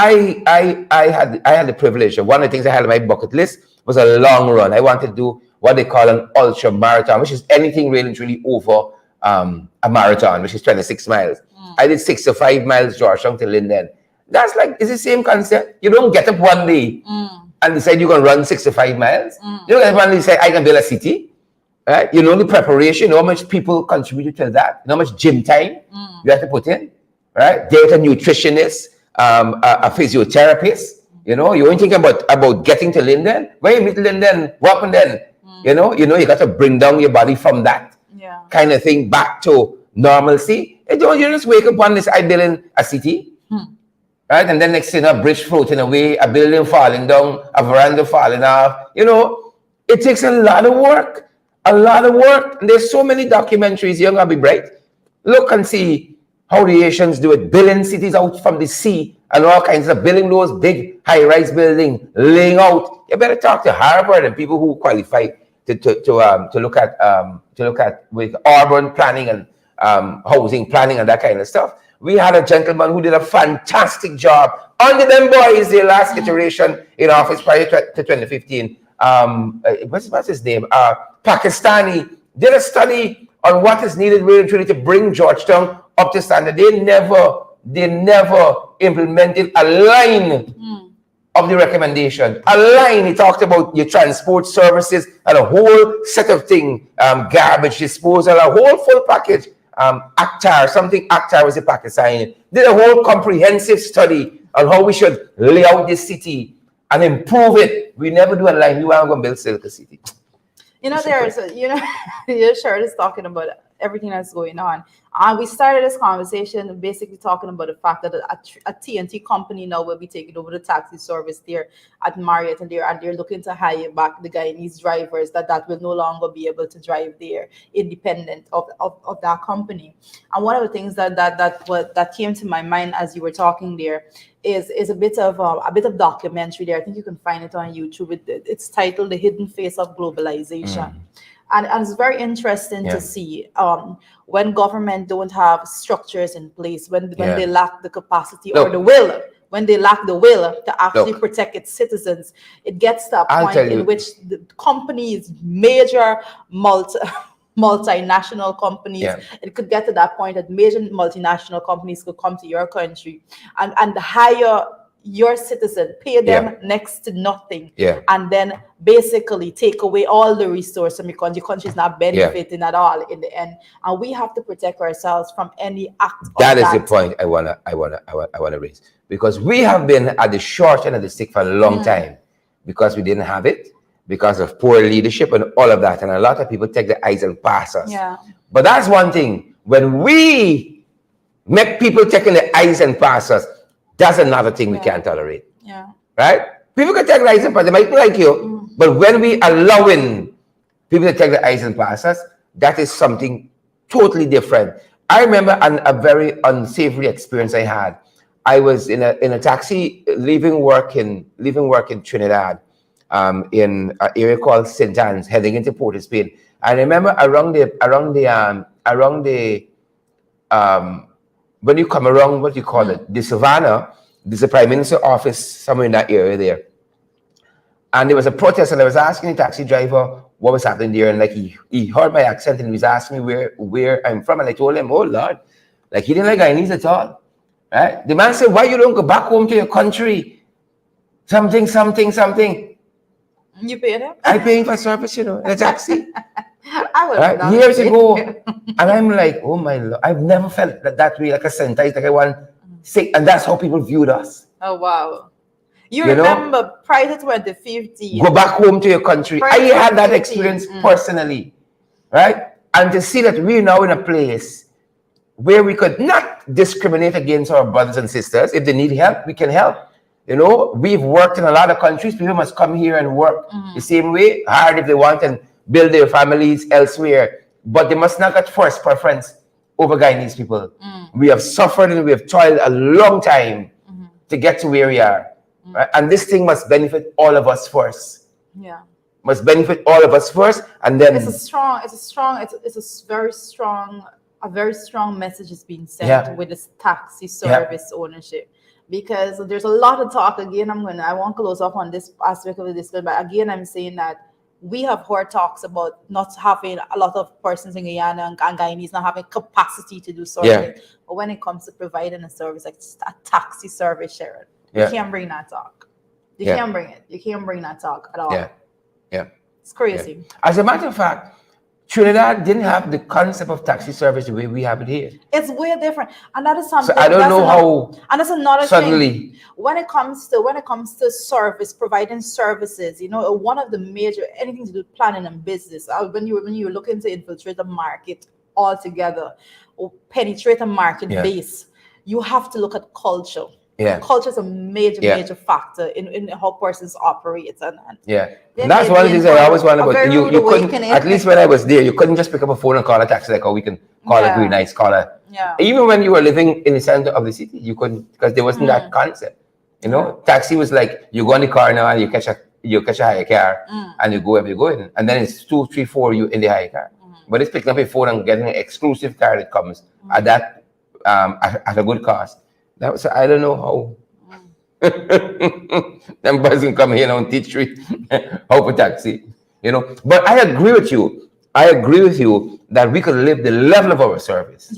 had the privilege of one of the things I had on my bucket list was a long run. I wanted to do what they call an ultra marathon, which is anything really truly over a marathon, which is 26 miles. I did 6 to 5 miles Georgetown to Linden. That's like, it's the same concept. You don't get up one day and decide you're going to run 6 to 5 miles. You don't get up one day and say, I can build a city. Right? You know the preparation, you know how much people contributed to that, you know how much gym time you have to put in, right? Get a nutritionist, a physiotherapist, you know, you ain't thinking about getting to Linden. When you meet Linden, what happened then? You know, you got to bring down your body from that kind of thing back to normalcy. You just wake up one day, I building a city, right? And then next thing, a bridge floating away, a building falling down, a veranda falling off. You know, it takes a lot of work. A lot of work. And there's so many documentaries. You're going to be bright. Look and see how the Asians do it. Building cities out from the sea and all kinds of building those big high-rise buildings, laying out. You better talk to Harvard and people who qualify to look at with urban planning and housing planning and that kind of stuff. We had a gentleman who did a fantastic job under them boys, the last iteration in office prior to 2015. What's his name? Pakistani did a study on what is needed really truly to bring Georgetown up to standard. They never implemented a line of the recommendation. A line, he talked about your transport services and a whole set of things, garbage disposal, a whole full package. Akhtar was a Pakistani. Did a whole comprehensive study on how we should lay out this city and improve it. We never do a line. We want to go build Silicon City. You know, your shirt is talking about everything that's going on. We started this conversation basically talking about the fact that a TNT company now will be taking over the taxi service there at Marriott, and they're looking to hire back the Guyanese drivers that will no longer be able to drive there, independent of that company. And one of the things that came to my mind as you were talking there is a bit of documentary there. I think you can find it on YouTube. It's titled "The Hidden Face of Globalization." And it's very interesting to see when government don't have structures in place, when they lack the capacity or the will, when they lack the will to actually protect its citizens, it gets to a point in which the companies, major multinational companies, it could get to that point that major multinational companies could come to your country and hire your citizen, pay them next to nothing, and then basically take away all the resources from your country. Your country is not benefiting at all in the end, and we have to protect ourselves from any act. That is the point I wanna raise, because we have been at the short end of the stick for a long time because we didn't have it, because of poor leadership and all of that, and a lot of people take the eyes and pass us. But that's one thing. When we make people taking the eyes and pass us, that's another thing we can't tolerate. Right? People can take the eyes and pass. They might be like you, but when we allowing people to take the eyes and pass us, that is something totally different. I remember a very unsavory experience I had. I was in a taxi leaving work in Trinidad, in an area called St. Anne's, heading into Port of Spain. I remember around the when you come around, what you call it, the Savannah, there's a prime minister office somewhere in that area there. And there was a protest, and I was asking the taxi driver what was happening there, and like he heard my accent, and he was asking me where I'm from, and I told him, oh Lord, like he didn't like Guyanese at all. Right? The man said, why you don't go back home to your country? Something. You paid him? I paying for service, in a taxi. I would have done Years it. ago, and I'm like, oh my Lord, I've never felt that way, like a sentence, like I want sick, and that's how people viewed us. Oh wow. You You know? remember prior to 2015. Go back home to your country. Prior I to had that 2015. experience personally, right? And to see that we're now in a place where we could not discriminate against our brothers and sisters. If they need help, we can help. You know, we've worked in a lot of countries. People must come here and work the same way, hard if they want, and build their families elsewhere. But they must not get first preference over Guyanese people. We have suffered and we have toiled a long time to get to where we are. Right? And this thing must benefit all of us first. Yeah. Must benefit all of us first, and then It's a very strong message is being sent with this taxi service ownership. Because there's a lot of talk again. I won't close off on this aspect of the discussion, but again, I'm saying that we have heard talks about not having a lot of persons in Guyana and Guyanese not having capacity to do something. But when it comes to providing a service like a taxi service, Sharon, you can't bring that talk. You can't bring it. You can't bring that talk at all. Yeah. It's crazy. As a matter of fact, Trinidad didn't have the concept of taxi service the way we have it here. It's way different, and that is something. So I don't know how. And that's another suddenly thing. When it comes to service, providing services, one of the major anything to do with planning and business. When you're looking to infiltrate the market altogether or penetrate a market base, you have to look at culture. Culture is a major factor in how persons operate, and that's one of the things I always wanted about you couldn't, at least when I was there, you couldn't just pick up a phone and call a taxi like, oh, we can call it really nice, call it. Even when you were living in the center of the city, you couldn't, because there wasn't that concept. Taxi was like you go in the car now and you catch a higher car and you go wherever you're going, and then it's 2, 3, 4 you in the higher car. But it's picking up a phone and getting an exclusive car that comes at that at a good cost. So I don't know how them person come here and teach you how to taxi, But I agree with you. That we could live the level of our service.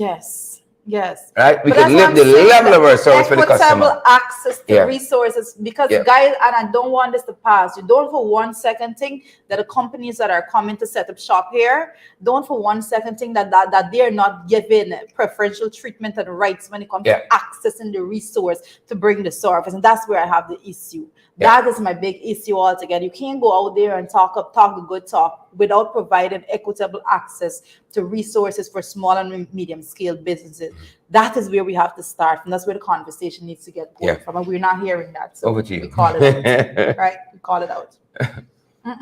Yes. Right? We could live the level of our service for the customer. Equitable access to resources, because guys, and I don't want this to pass. You don't for one second think that the companies that are coming to set up shop here, don't for one second think that they're not given preferential treatment and rights when it comes to accessing the resource to bring the service. And that's where I have the issue. That is my big issue altogether. You can't go out there and talk the good talk without providing equitable access to resources for small and medium scale businesses. That is where we have to start, and that's where the conversation needs to get going from. And we're not hearing that, so over to you. We call it out, right? We call it out.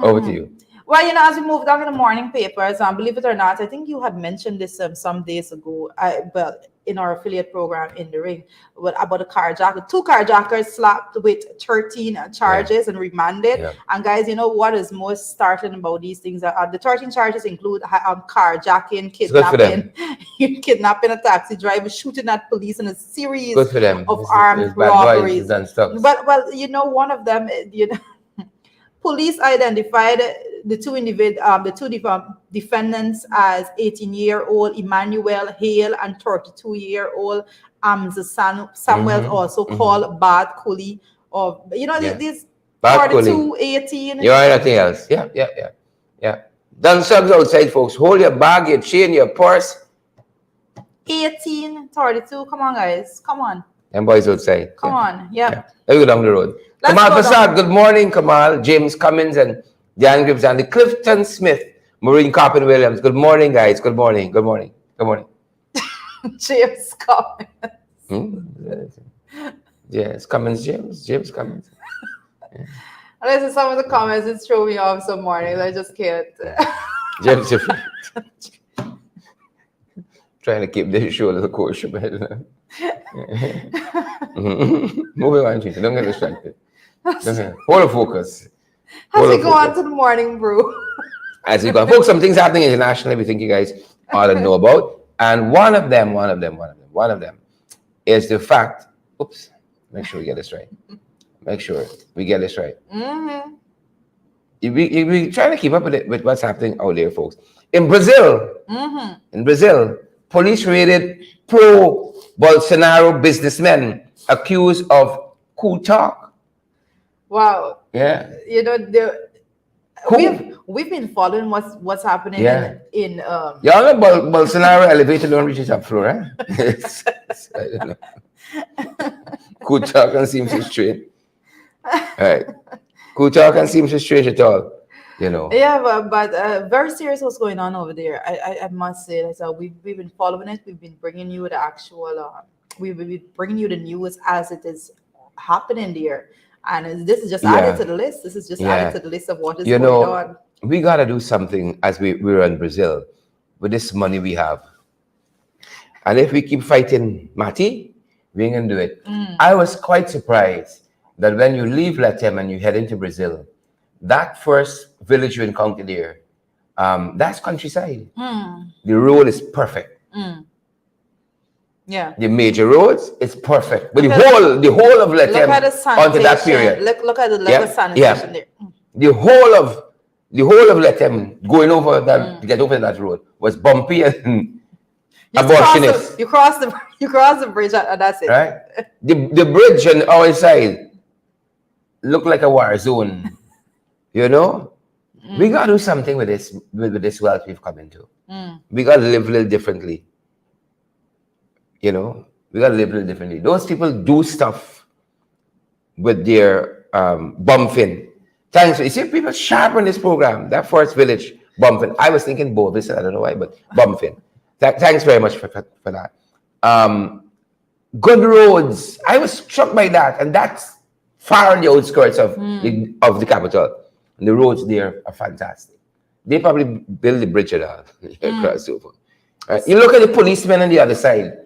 Over to you. Well, as we move down in the morning papers, believe it or not, I think you had mentioned this some days ago, in our affiliate program in the ring, about a carjacker. 2 carjackers slapped with 13 charges and remanded. And guys, what is most startling about these things? The 13 charges include carjacking, kidnapping a taxi driver, shooting at police, and a series of armed robberies. But one of them, police identified the two defendants as 18-year-old Emmanuel Hale and 32-year-old Samuel, also called Bad Cooley. These 42, 18. You're anything else. Yeah. Done subs outside, folks. Hold your bag, your chain, your purse. 18, 32. Come on, guys. Come on. And boys outside. Come on. Yeah. Let's go down the road. Kamal Prasad, good morning, Kamal. James Cummins and Dan Gibbs and the Clifton Smith, Maureen Carpenter Williams. Good morning, guys. Good morning. James Cummins. Yes, Cummins, James Cummins. Listen, some of the comments it's throw me off some mornings. I just can't. James, trying to keep this show a little kosher, but moving on, Chief. Don't get distracted. Hold the focus. As we go on to the morning brew. As we go, folks, some things happening internationally we think you guys ought to know about. And one of them is the fact, make sure we get this right. we trying to keep up with it, with what's happening out there, folks. In Brazil, Mm-hmm. police raided pro-Bolsonaro businessmen accused of coup talk. Wow. Yeah. You know, we've been following what's happening Yeah. in Y'all know Bolsonaro elevator don't reach the top floor, eh? I don't know. Coup talk and seems so straight. Right. Coup talk and seems so straight at all. You know. Yeah, but very serious what's going on over there. I must say that we've been following it. We've been bringing you the actual we've been bringing you the news as it is happening there, and this is just added to the list. This is just added to the list of what is going on. We gotta do something as we're in Brazil with this money we have, and if we keep fighting Mati, we ain't gonna do it. I was quite surprised that when you leave Latam and you head into Brazil, that first village you encounter there, that's countryside. The road is perfect. Yeah. The major roads, it's perfect. But the whole of Latam onto that period. Look at the level of sanitation there. The whole of Latam going over that to get over that road was bumpy and abortionist. You cross the bridge and that's it. Right? The bridge on our side looked like a war zone. You know? We gotta do something with this wealth we've come into. We gotta live a little differently. You know, we gotta live a little differently. Those people do stuff with their bumping. Thanks. You see, people sharpen this program. That first village bumping. I was thinking Bovis, I don't know why, but bumping. Thanks very much for that. Good roads. I was struck by that, and that's far on the outskirts of the capital. And the roads there are fantastic. They probably build the bridge at all. Cross over. Right. You look at the policemen on the other side.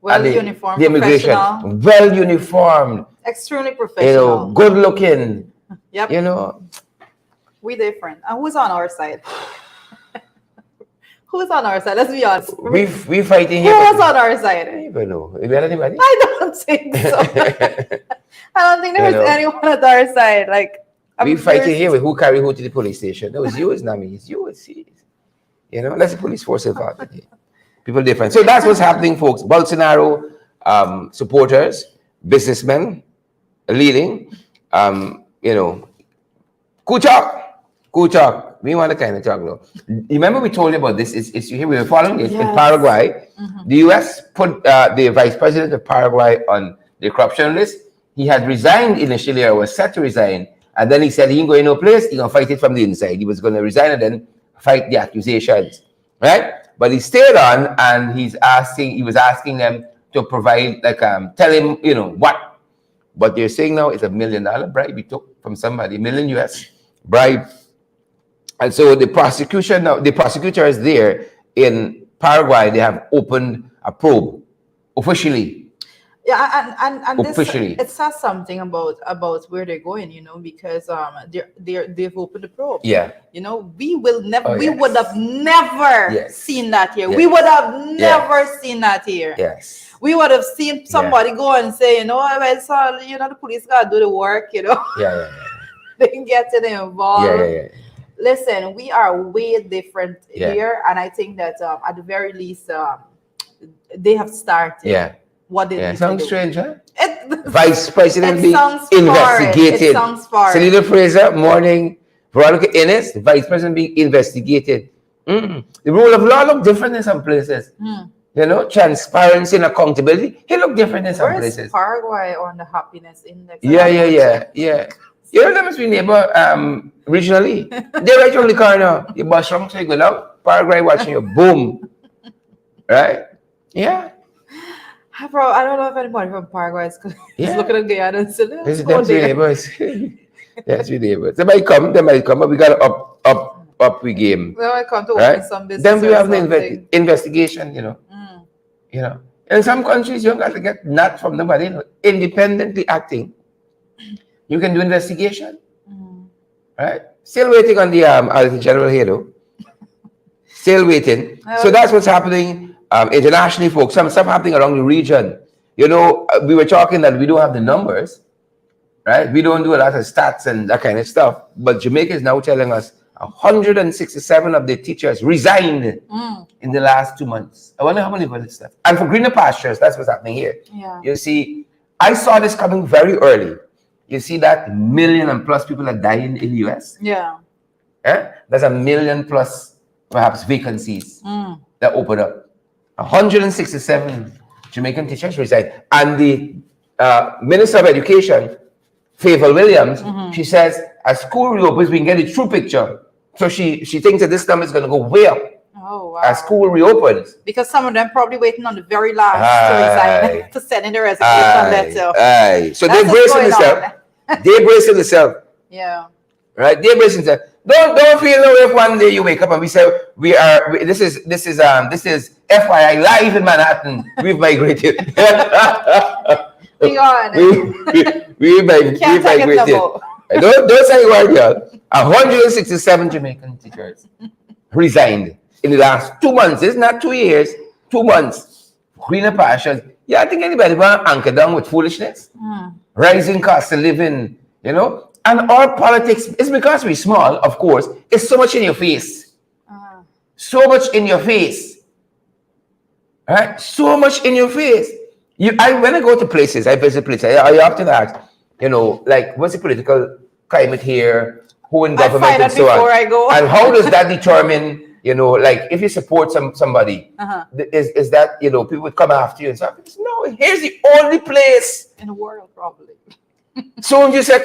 Well uniformed, the immigration, well uniformed, extremely professional. You know, good looking. Yep. You know, we different. And who's on our side? Who's on our side? Let's be honest. We fighting here. Who's on our side? I don't even know. Is there anybody? I don't think so. I don't think there was anyone at our side. Like we fighting here with who carry who to the police station. That was you, it's not me. It's you. It's you. You know, that's the police force involved. People different. So that's what's happening, folks. Bolsonaro supporters, businessmen, leading, you know, Kuchak. We want to kind of talk now. Remember we told you about this. It's here. We were following it in Paraguay. The U.S. put the vice president of Paraguay on the corruption list. He had resigned initially, or was set to resign, and then he said he ain't going no place. He's gonna fight it from the inside. He was going to resign and then fight the accusations, right? But he stayed on, and he was asking them to provide, like, tell him, you know, what they're saying now is $1 million bribe he took from somebody, $1 million US bribe. And so the prosecutors there in Paraguay, they have opened a probe officially. Yeah, and officially. It says something about where they're going, you know, because they've opened the probe. Yeah. You know, we would have never seen that here. Yes. We would have never seen that here. Yes. We would have seen somebody go and say, you know, well, so, you know, the police gotta do the work, you know. Yeah. They can get involved. Yeah. Listen, we are way different here, and I think that at the very least, they have started. Yeah. What they sounds strange, huh? Vice President being investigated. It sounds foreign. Selena Fraser, morning. Veronica Innes, the Vice President being investigated. The rule of law look different in some places. You know, transparency and accountability. He look different in some places. Paraguay on the happiness index? Yeah. You know, that must be neighbor regionally. They're right on the corner. You bus wrong, so you go out. Paraguay watching you. Boom. Right? Yeah. Bro, I don't know if anybody from Paraguay is looking at Guyana and saying, "That's three neighbors." That's three neighbors. They might come, but we got to up we game. They might come to open some business. Then we have the investigation. You know, you know. In some countries, you don't got to get not from nobody. You know, independently acting, you can do investigation. Right? Still waiting on the Auditor General here, though. Still waiting. So that's what's happening. Internationally, folks, some stuff happening around the region. You know, we were talking that we don't have the numbers, right? We don't do a lot of stats and that kind of stuff. But Jamaica is now telling us 167 of the teachers resigned in the last 2 months. I wonder how many minutes left. And for greener pastures, that's what's happening here. Yeah. You see, I saw this coming very early. You see that million and plus people are dying in the US? Yeah. There's a million plus perhaps vacancies that open up. 167 Jamaican teachers resigned. And the Minister of Education, Favor Williams, she says, as school reopens, we can get a true picture. So she thinks that this number is going to go way up. Oh, wow. As school reopens. Because some of them probably waiting on the very last to resign, to send in the resignation letter. So they're bracing themselves. They're bracing themselves. Yeah. Right? They're bracing themselves. Don't feel no if one day you wake up and we say this is FYI live in Manhattan. We've migrated. Hang on. we migrated. Don't say a word, girl. 167 Jamaican teachers resigned in the last 2 months. It's not 2 years, 2 months. Greener pastures. Yeah, I think anybody want to anchor down with foolishness? Rising cost of living, you know? And our politics, it's because we're small, of course, it's so much in your face. So much in your face. Right? So much in your face. When I go to places, I visit places, I often ask, you know, like, what's the political climate here? Who in government and so on? I go. And how does that determine, you know, like, if you support somebody, is that, you know, people would come after you and stuff? No, here's the only place in the world, probably. So you say,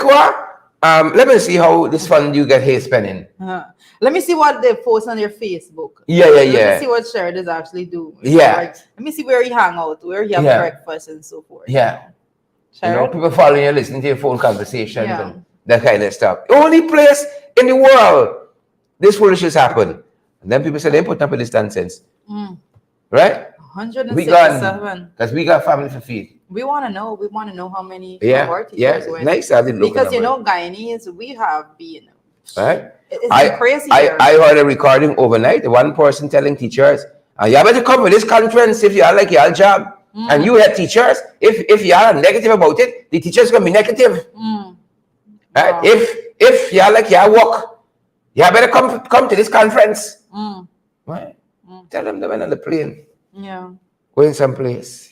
let me see how this fund you get here spending. Let me see what they post on their Facebook. Yeah. Let me see what Sheridan actually do. Yeah. Like, let me see where he hang out, where he have breakfast and so forth. Yeah. Sheridan? You know, people following you, listening to your phone conversations and that kind of stuff. Only place in the world this foolishness happen. And then people say they put up with this nonsense. Right? 167. Because we got family to feed. We want to know. We want to know how many teachers went. Nice. Because you know, Guyanese, we have been. Right? It's crazy. I heard a recording overnight. One person telling teachers, "You better come to this conference if you are like your job." And you had teachers. If you are negative about it, the teachers gonna be negative. Right? Wow. If you are like your work, you better come to this conference. Right? Tell them they went on the plane. Yeah. Going someplace.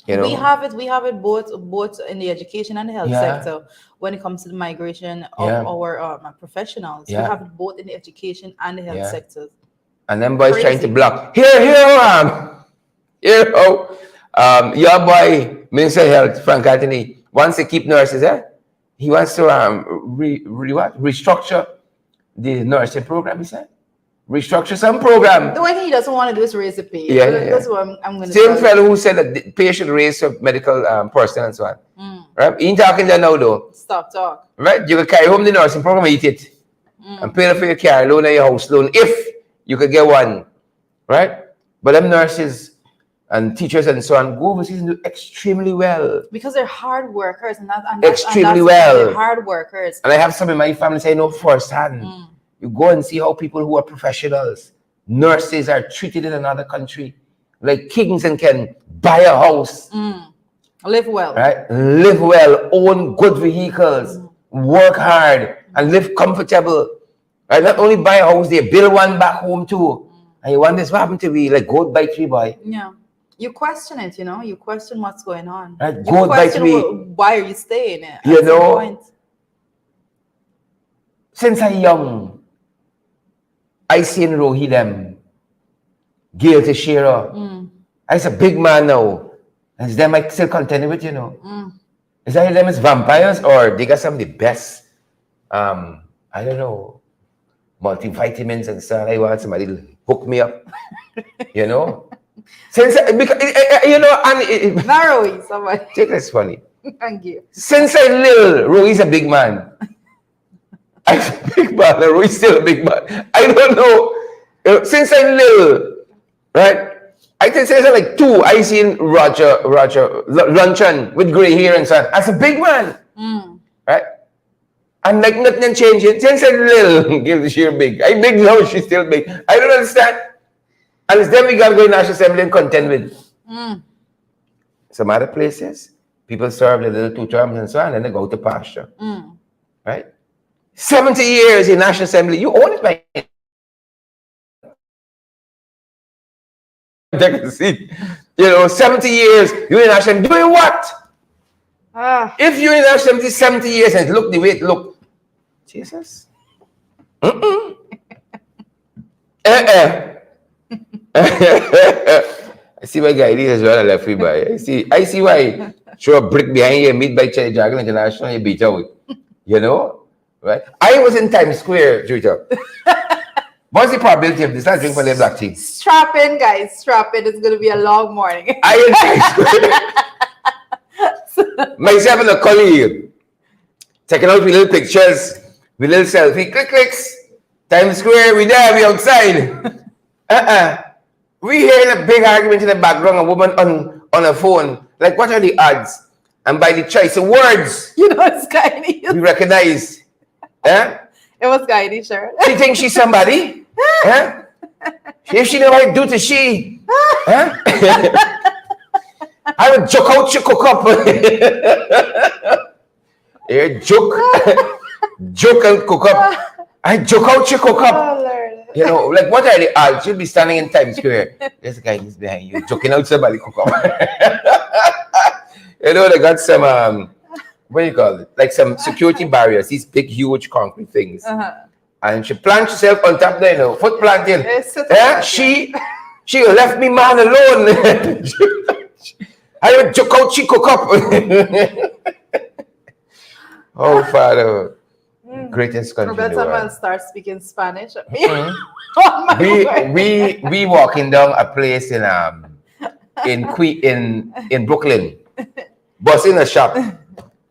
You know? We have it both in the education and the health sector when it comes to the migration of our professionals. We have it both in the education and the health sectors. And then boys trying to block. Your boy, Minister of Health, Frank Anthony, wants to keep nurses, he wants to restructure the nursing program, he said. Restructure some program. The one thing he doesn't want to do is raise the pay. That's what I'm going to say. Same fellow who said that the pay should raise for medical personnel and so on. Right? He ain't talking there now, though. Stop talk. Right? You can carry home the nursing program, eat it. And pay for your car loan or your house loan if you could get one. Right? But them nurses and teachers and so on go overseas and do extremely well. Because they're hard workers. Extremely well. They're hard workers. And I have some in my family say, no, firsthand. You go and see how people who are professionals, nurses, are treated in another country like kings and can buy a house. Live well. Right? Live well, own good vehicles, work hard, and live comfortable. Right? Not only buy a house, they build one back home too. And you want this what happened to be like goat by tree, boy. Yeah. You question it, you know? You question what's going on. Right? Goat by tree. Why are you staying there? You know, since I'm young, I seen Rohi them, Gail Teixeira. I's a big man now. Is them I still contend with, you know? Is that them as vampires or they got some of the best, I don't know, multivitamins and stuff. I want somebody to hook me up, you know? Since, because, you know, and... Not Rohi, somebody. Take this funny. Thank you. Since I'm little, Rohi's a big man. I'm a big man, and Roy's still a big man. I don't know. Since I'm little, right? I can say like 2. I seen Roger luncheon with gray hair and so on. As a big man, right? And like nothing changing. Since I'm little, give the sheer big. I'm big now, she's still big. I don't understand. And it's then we got to go to National Assembly and contend with. Some other places, People serve their little 2 terms and so on, and they go to pasture. Mm. Right? 70 years in National Assembly. You own it by now. Take a seat. 70 years, you're in National Assembly. Doing what? If you're in National Assembly 70 years and look the way it look, Jesus. I see my guy, this is what I left you by. I see why throw a brick behind you and meet by Cherry Dragon International, you beat out. Right? I was in Times Square, Twitter. What's the probability of this? Not drink for the black tea. Strap in, guys. Strap in. It's going to be a long morning. I in Times Square. Myself and a colleague taking out with little pictures, with little selfie, clicks. Times Square, we there, we outside. We hear a big argument in the background, a woman on a phone. Like, what are the odds? And by the choice of words, It's Guiney. we recognize. It was Guiney, sure. She thinks she's somebody. If she know what to do to she. I would joke out your cook up. Joke and cook up. I joke out your cook up. Oh, Lord. Like what are the odds? You'll be standing in Times Square. There's a guy who's behind you, joking out somebody cook up. They got some what do you call it? Like some security barriers, these big, huge concrete things. And she plants herself on top there, foot planting. She left me man alone. I would joke out, she cook up. Oh, Father. Greatest country in the world. Roberta start speaking Spanish. We walking down a place in Brooklyn, busting a shop.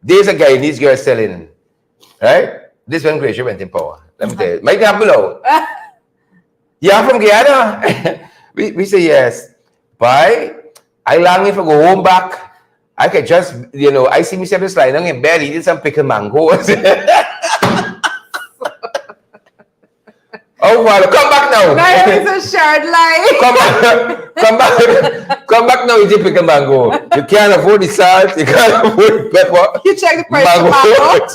There's a guy and these girls selling, right? This one Gracia went in power. Let me tell you. Might have below. You're from Guyana? we say yes. Bye. I longing for go home back. I could just, I see myself just lying down in bed eating some pickled mangoes. Oh, well, come back now. That is a shared lie. Come back now, you pick a mango. You can't afford the salt, you can't afford the pepper. You check the price of mango.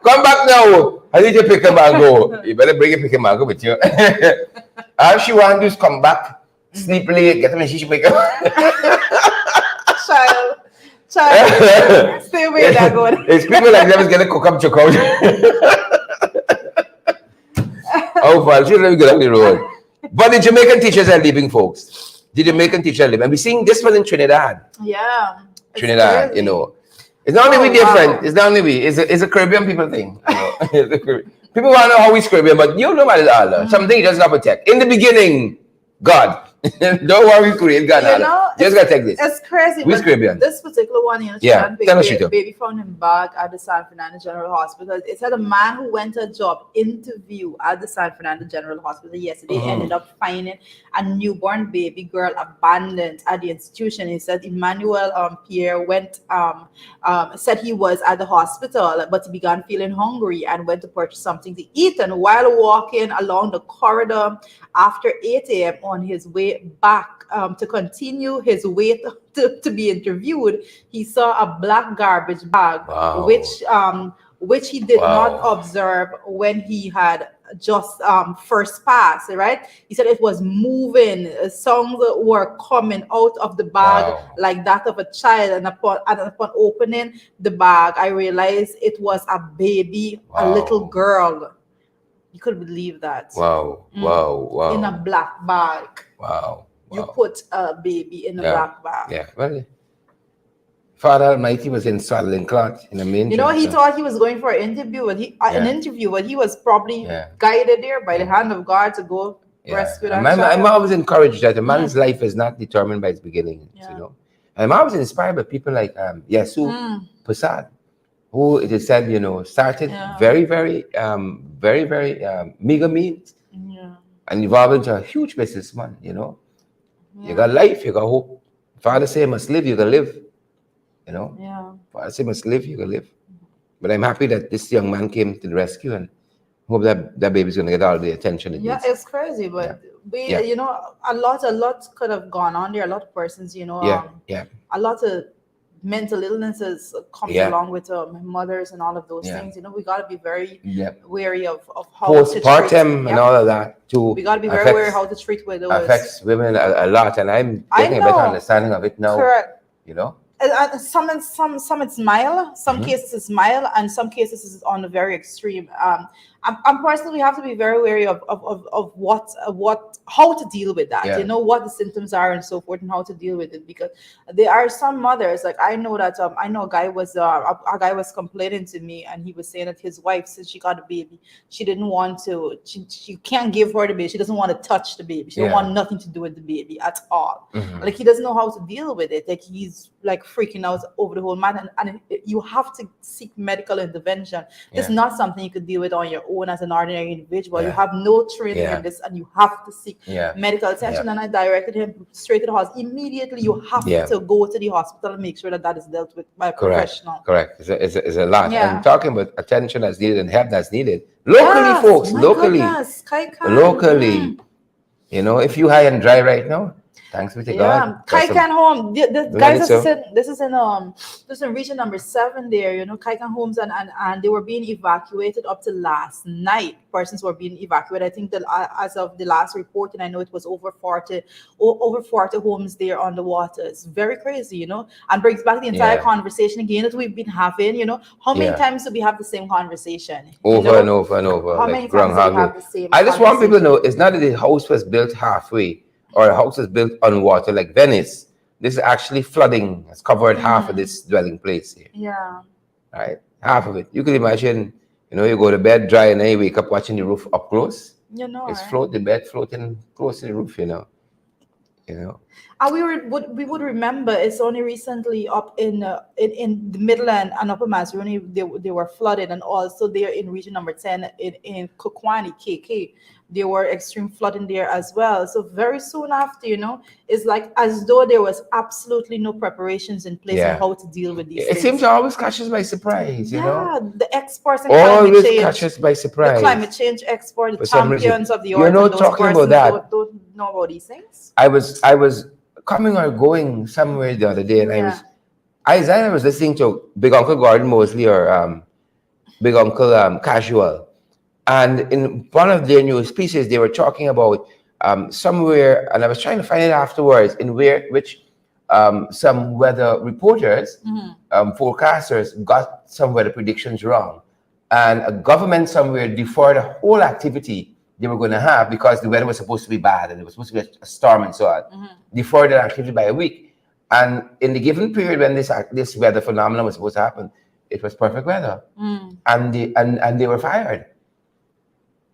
Come back now. I need to pick a mango. You better bring a pick a mango with you. All she wants to do is come back, sleep late, get a machine maker. Child. Stay away that good. It's people like them is going to cook up chocolate. Oh, well, she'll let me get on the road. But the Jamaican teachers are leaving, folks. The Jamaican teachers are leaving. And we're seeing this one in Trinidad. Yeah. Trinidad, It's not only we different. It's not only we. It's a Caribbean people thing. People want to know how we Caribbean, but you know about it all. Something you just got to protect. In the beginning, God. Don't worry, we create God. Just got to take this. It's crazy. We're Caribbean. This particular one, baby found him back at the San Fernando General Hospital. It said a man who went to a job interview at the San Fernando General Hospital yesterday ended up finding a newborn baby girl abandoned at the institution. He said Emmanuel Pierre went said he was at the hospital, but he began feeling hungry and went to purchase something to eat. And while walking along the corridor after 8 a.m. on his way back to continue his way to be interviewed, he saw a black garbage bag, which he did not observe when he had just first passed, right? He said it was moving. Songs were coming out of the bag like that of a child. And upon opening the bag, I realized it was a baby, a little girl. You could believe that. Wow. In a black bag. Wow. You put a baby in a black bag. Yeah. Well, Father Almighty was in swaddling cloth in a manger. He thought he was going for an interview, but he was probably guided there by the hand of God to go rescue that child. I'm always encouraged that a man's life is not determined by its beginning. I'm always inspired by people like Yasu Prasad, who it is said, started very, very, very, very meager means and evolved into a huge businessman, You got life, you got hope. Father say must live, you can live. Father say must live, you can live. But I'm happy that this young man came to the rescue and hope that baby's gonna get all the attention it needs. It's crazy, but a lot could have gone on there. A lot of persons, a lot of mental illnesses comes Yeah. along with mothers and all of those Yeah. things. We got to be very Yep. wary of how to treat. Postpartum and all of that too We got to be very aware affects how to treat widows. affects women a lot, and I'm I getting a better know, understanding of it now. correct. You know. Some it's mild, some Hmm. cases it's mild, and some cases is on the very extreme. I'm personally, we have to be very wary of what how to deal with that. Yeah. What the symptoms are and so forth, and how to deal with it, because there are some mothers, like I know that I know a guy was complaining to me, and he was saying that his wife, since she got a baby, she didn't want to, she can't give her the baby, she doesn't want to touch the baby, she don't Yeah. want nothing to do with the baby at all. Mhm. Like he doesn't know how to deal with it. Like he's like freaking out over the whole matter, and you have to seek medical intervention. It's Yeah. not something you could deal with on your own as an ordinary individual. You Yeah. have no training Yeah. in this, and you have to seek Yeah. medical attention. Yeah. And I directed him straight to the hospital immediately. You have Yeah. to go to the hospital and make sure that that is dealt with by a Correct. professional. Correct. It's a lot. Yeah. And talking about attention that's needed and help that's needed locally, Yes, folks. my Locally. goodness, Kaikan. Locally. If you high and dry right now, thanks be to Yeah, God. That's Kaikan home. The We guys, need this is in region number 7 there. Kaikan homes, and they were being evacuated up to last night. Persons were being evacuated. I think that as of the last report, and I know it was over 40 homes there on the water. It's very crazy, and brings back the entire Yeah. conversation again that we've been having. How many Yeah. times do we have the same conversation? over and over and over, How like many times do we Groundhog have Day. the same I just want people to know conversation? it's not that the house was built halfway or a house was built on water like Venice. This is actually flooding has covered half of this dwelling place here. Yeah. Right? Half of it. You can imagine, you go to bed dry and then you wake up watching the roof up close. It's Right? the bed floating close to the roof, You know. And we would remember it's only recently up in the Midland and Upper Mazaruni they were flooded, and also there in region number 10 in Kokwani KK there were extreme flooding there as well. So very soon after, it's like as though there was absolutely no preparations in place on Yeah. how to deal with these It things. seems to always catch us by surprise, Yeah, the experts in climate Always change, catch us by the surprise. climate change experts, the For some reason. champions of the You earth, know, and those talking about persons that, don't know about these things. I was coming or going somewhere the other day, and Yeah. I was listening to Big Uncle Gordon Mosley or Big Uncle Casual, and in one of their news pieces they were talking about somewhere, and I was trying to find it afterwards in which some weather reporters, forecasters got some weather predictions wrong, and a government somewhere deferred a whole activity they were going to have because the weather was supposed to be bad and it was supposed to be a storm and so on. Deferred that activity by a week, and in the given period when this weather phenomenon was supposed to happen, it was perfect weather, and they were fired.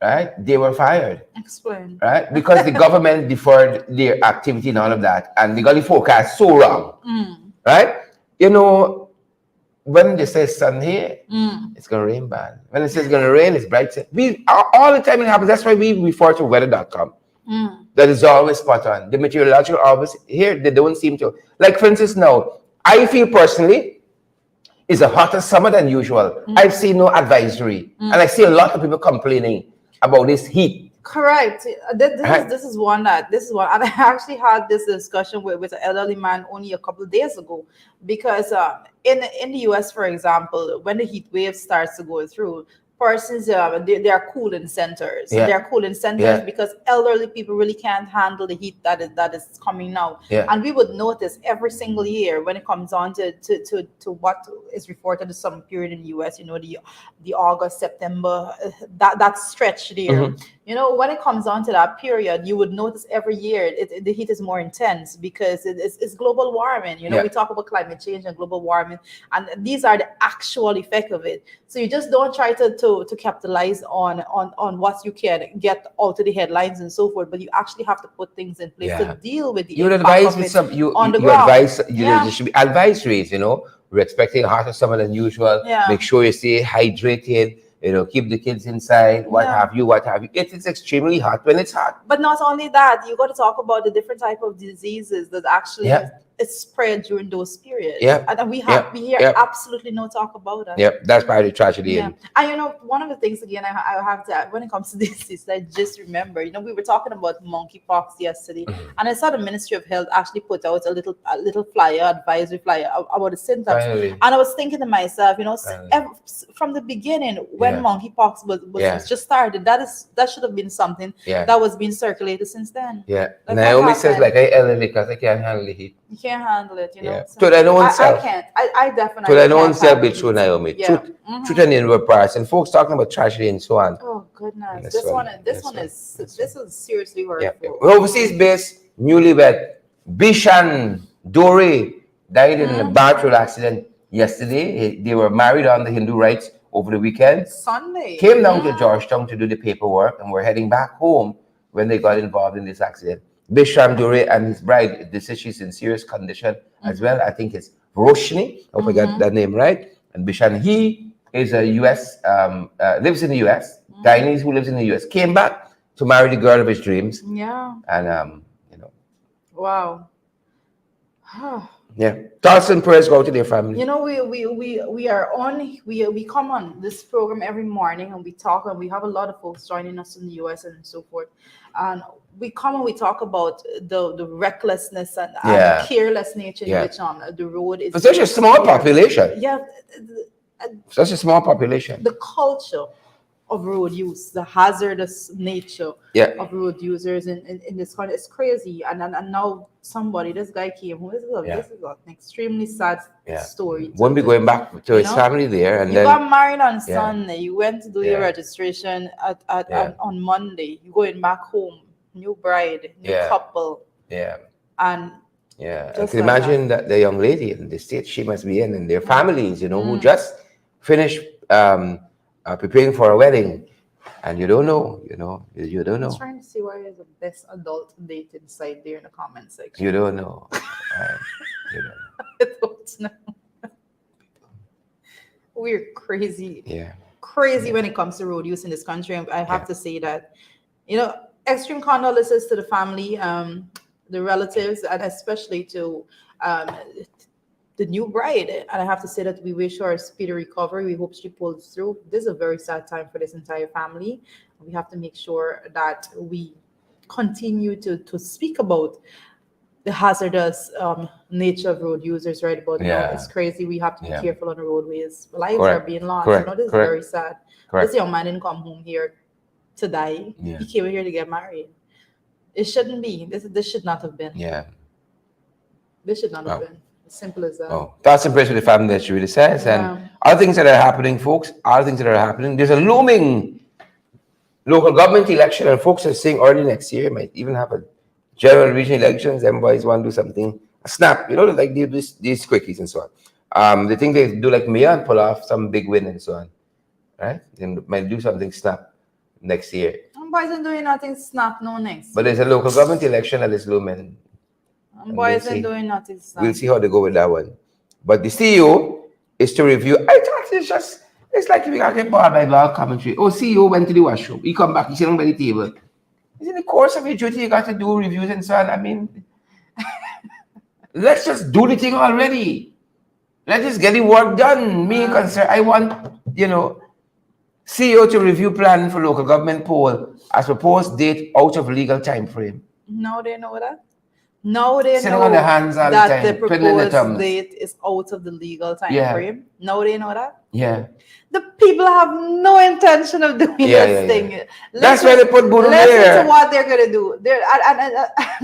Right? They were fired. Explain. Right? Because the government deferred their activity and all of that, and they got the forecast so wrong. Right? When they say sun here, it's gonna rain bad. When it says it's gonna rain, it's bright. All the time it happens. That's why we refer to weather.com. That is always spot on. The meteorological always here, they don't seem to. Like for instance, now I feel personally it's a hotter summer than usual. I've seen no advisory, and I see a lot of people complaining about this heat. Correct. This is one, and I actually had this discussion with an elderly man only a couple of days ago, because in the US, for example, when the heat wave starts to go through, persons they are cooling centers. Yeah. They are cooling centers Yeah. because elderly people really can't handle the heat that is coming now. Yeah. And we would notice every single year when it comes on to what is reported as some period in the US, the August, September, that stretch there. When it comes on to that period, you would notice every year the heat is more intense because it's global warming. Yeah. We talk about climate change and global warming, and these are the actual effect of it. So you just don't try to capitalize on what you can get out of the headlines and so forth, but you actually have to put things in place to deal with the You would impact advise of with it some you on the you ground. advise Yeah. there should be advisories. We're expecting a hotter summer than usual. Yeah. Make sure you stay hydrated. Keep the kids inside. What Yeah. have you? It is extremely hot when it's hot. But not only that, you got to talk about the different type of diseases that actually Yeah. it spread during those periods. Yeah. And we Yeah. hear Yeah. absolutely no talk about that. Yep, that's part of the tragedy. Yeah, and one of the things again, I have to when it comes to this is I just remember, we were talking about monkeypox yesterday, and I saw the Ministry of Health actually put out a little flyer, advisory flyer about the symptoms, Finally. and I was thinking to myself, Finally. from the beginning when Yeah. monkeypox was Yeah. just started, that should have been something Yeah. that was being circulated since then. Yeah. Like, Naomi what says, happened? like, I elderly because I can't handle the heat. You can't handle it, Yeah. So To their own I self. can't. I To definitely their own can't self be handle true, it. Naomi. Yeah. Truth and inward parts. And folks talking about tragedy and so on. Oh goodness, This this one, one, this one, this is seriously Yeah. hurtful. Overseas based, newlywed, Bishan Dore died in a bathroom accident yesterday. They were married on the Hindu rites over the weekend. Sunday. Came down to Georgetown to do the paperwork and were heading back home when they got involved in this accident. Bishram Dure and his bride, they say she's in serious condition as well. I think it's Roshni. I hope I got that name right. And Bishan, he is a US, lives in the US, Guyanese who lives in the US, came back to marry the girl of his dreams. Yeah. And, Wow. yeah. Thoughts and prayers go to their family. We are on. We come on this program every morning and we talk, and we have a lot of folks joining us in the US and so forth. And we come and we talk about the recklessness and the careless nature in which the road is. For such a small population. Yeah. Such a small population. The culture of road use, the hazardous nature of road users in this country, it's crazy. And now this guy came home. This is an extremely sad story. Won't be going back to his family there, and you then got married on Sunday. You went to do your registration on Monday. You going back home, new bride, new couple. Yeah. And I can imagine that the young lady in the state she must be in, and their families, who just finished preparing for a wedding, and you don't know. You don't know. I'm trying to see why is the best adult dating site there in the comment section. You don't know. You don't know. I don't know. We're crazy. Yeah. Crazy when it comes to road use in this country. And I have to say that, extreme condolences to the family, the relatives, and especially to the new bride. And I have to say that we wish her a speedy recovery. We hope she pulls through. This is a very sad time for this entire family. We have to make sure that we continue to speak about the hazardous nature of road users right about now. It's crazy. We have to be careful on the roadways. Lives are being lost. This is very sad. This young man didn't come home here to die. He came here to get married. It shouldn't be. This should not have been. Yeah. This should not have been. Simple as that. Oh, that's impressive with the family that she really says. And other things that are happening, folks, there's a looming local government election, and folks are saying early next year might even have a general regional elections. Everybody's want to do something, a snap, like they do these quickies and so on. They think they do like Mia and pull off some big win and so on. Right? They might do something snap next year. Boys ain't doing nothing snap no next. But there's a local government election that is looming. Boys ain't doing nothing snap. We'll see how they go with that one. But the CEO is to review. I thought it's like we got to get ball by ball commentary. Oh, CEO went to the washroom. He come back, he's sitting by the table. It's in the course of your duty, you got to do reviews and so on. I mean, let's just do the thing already. Let's just get the work done. Me concerned, I want, CEO to review plan for local government poll as proposed date out of legal time frame. No, they know that. No, they Sitting know on the hands all that the time, the proposed date is out of the legal time frame. No, they know that. Yeah. The people have no intention of doing this thing. That's why they put Buddha there. Listen to what they're gonna do.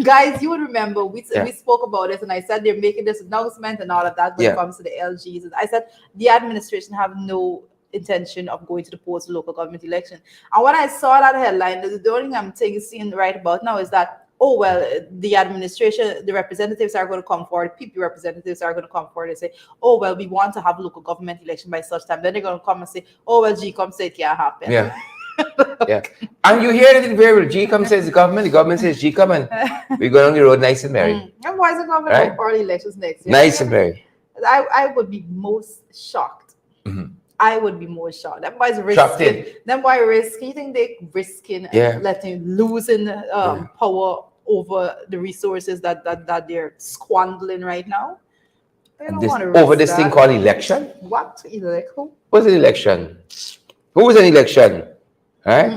Guys, you would remember we spoke about this, and I said they're making this announcement and all of that when it comes to the LGs. And I said the administration have no intention of going to the post local government election. And when I saw that headline, the only thing I'm seeing right about now is that, oh, well, the administration, the representatives are going to come forward, PP representatives are going to come forward and say, oh, well, we want to have local government election by such time. Then they're going to come and say, oh, well, GCOM said it can't happen. Yeah. Yeah. And you hear it very well. GCOM says the government says GCOM, and we're going on the road nice and merry. And why is the government early elections next year? Nice and merry. I would be most shocked. I would be more shocked. That boy's risking. Them boy risking. You think they risking letting losing power over the resources that they're squandering right now. They And don't this want to over risk this thing that. called election. What? Who? What's an election? Who was an election? Right?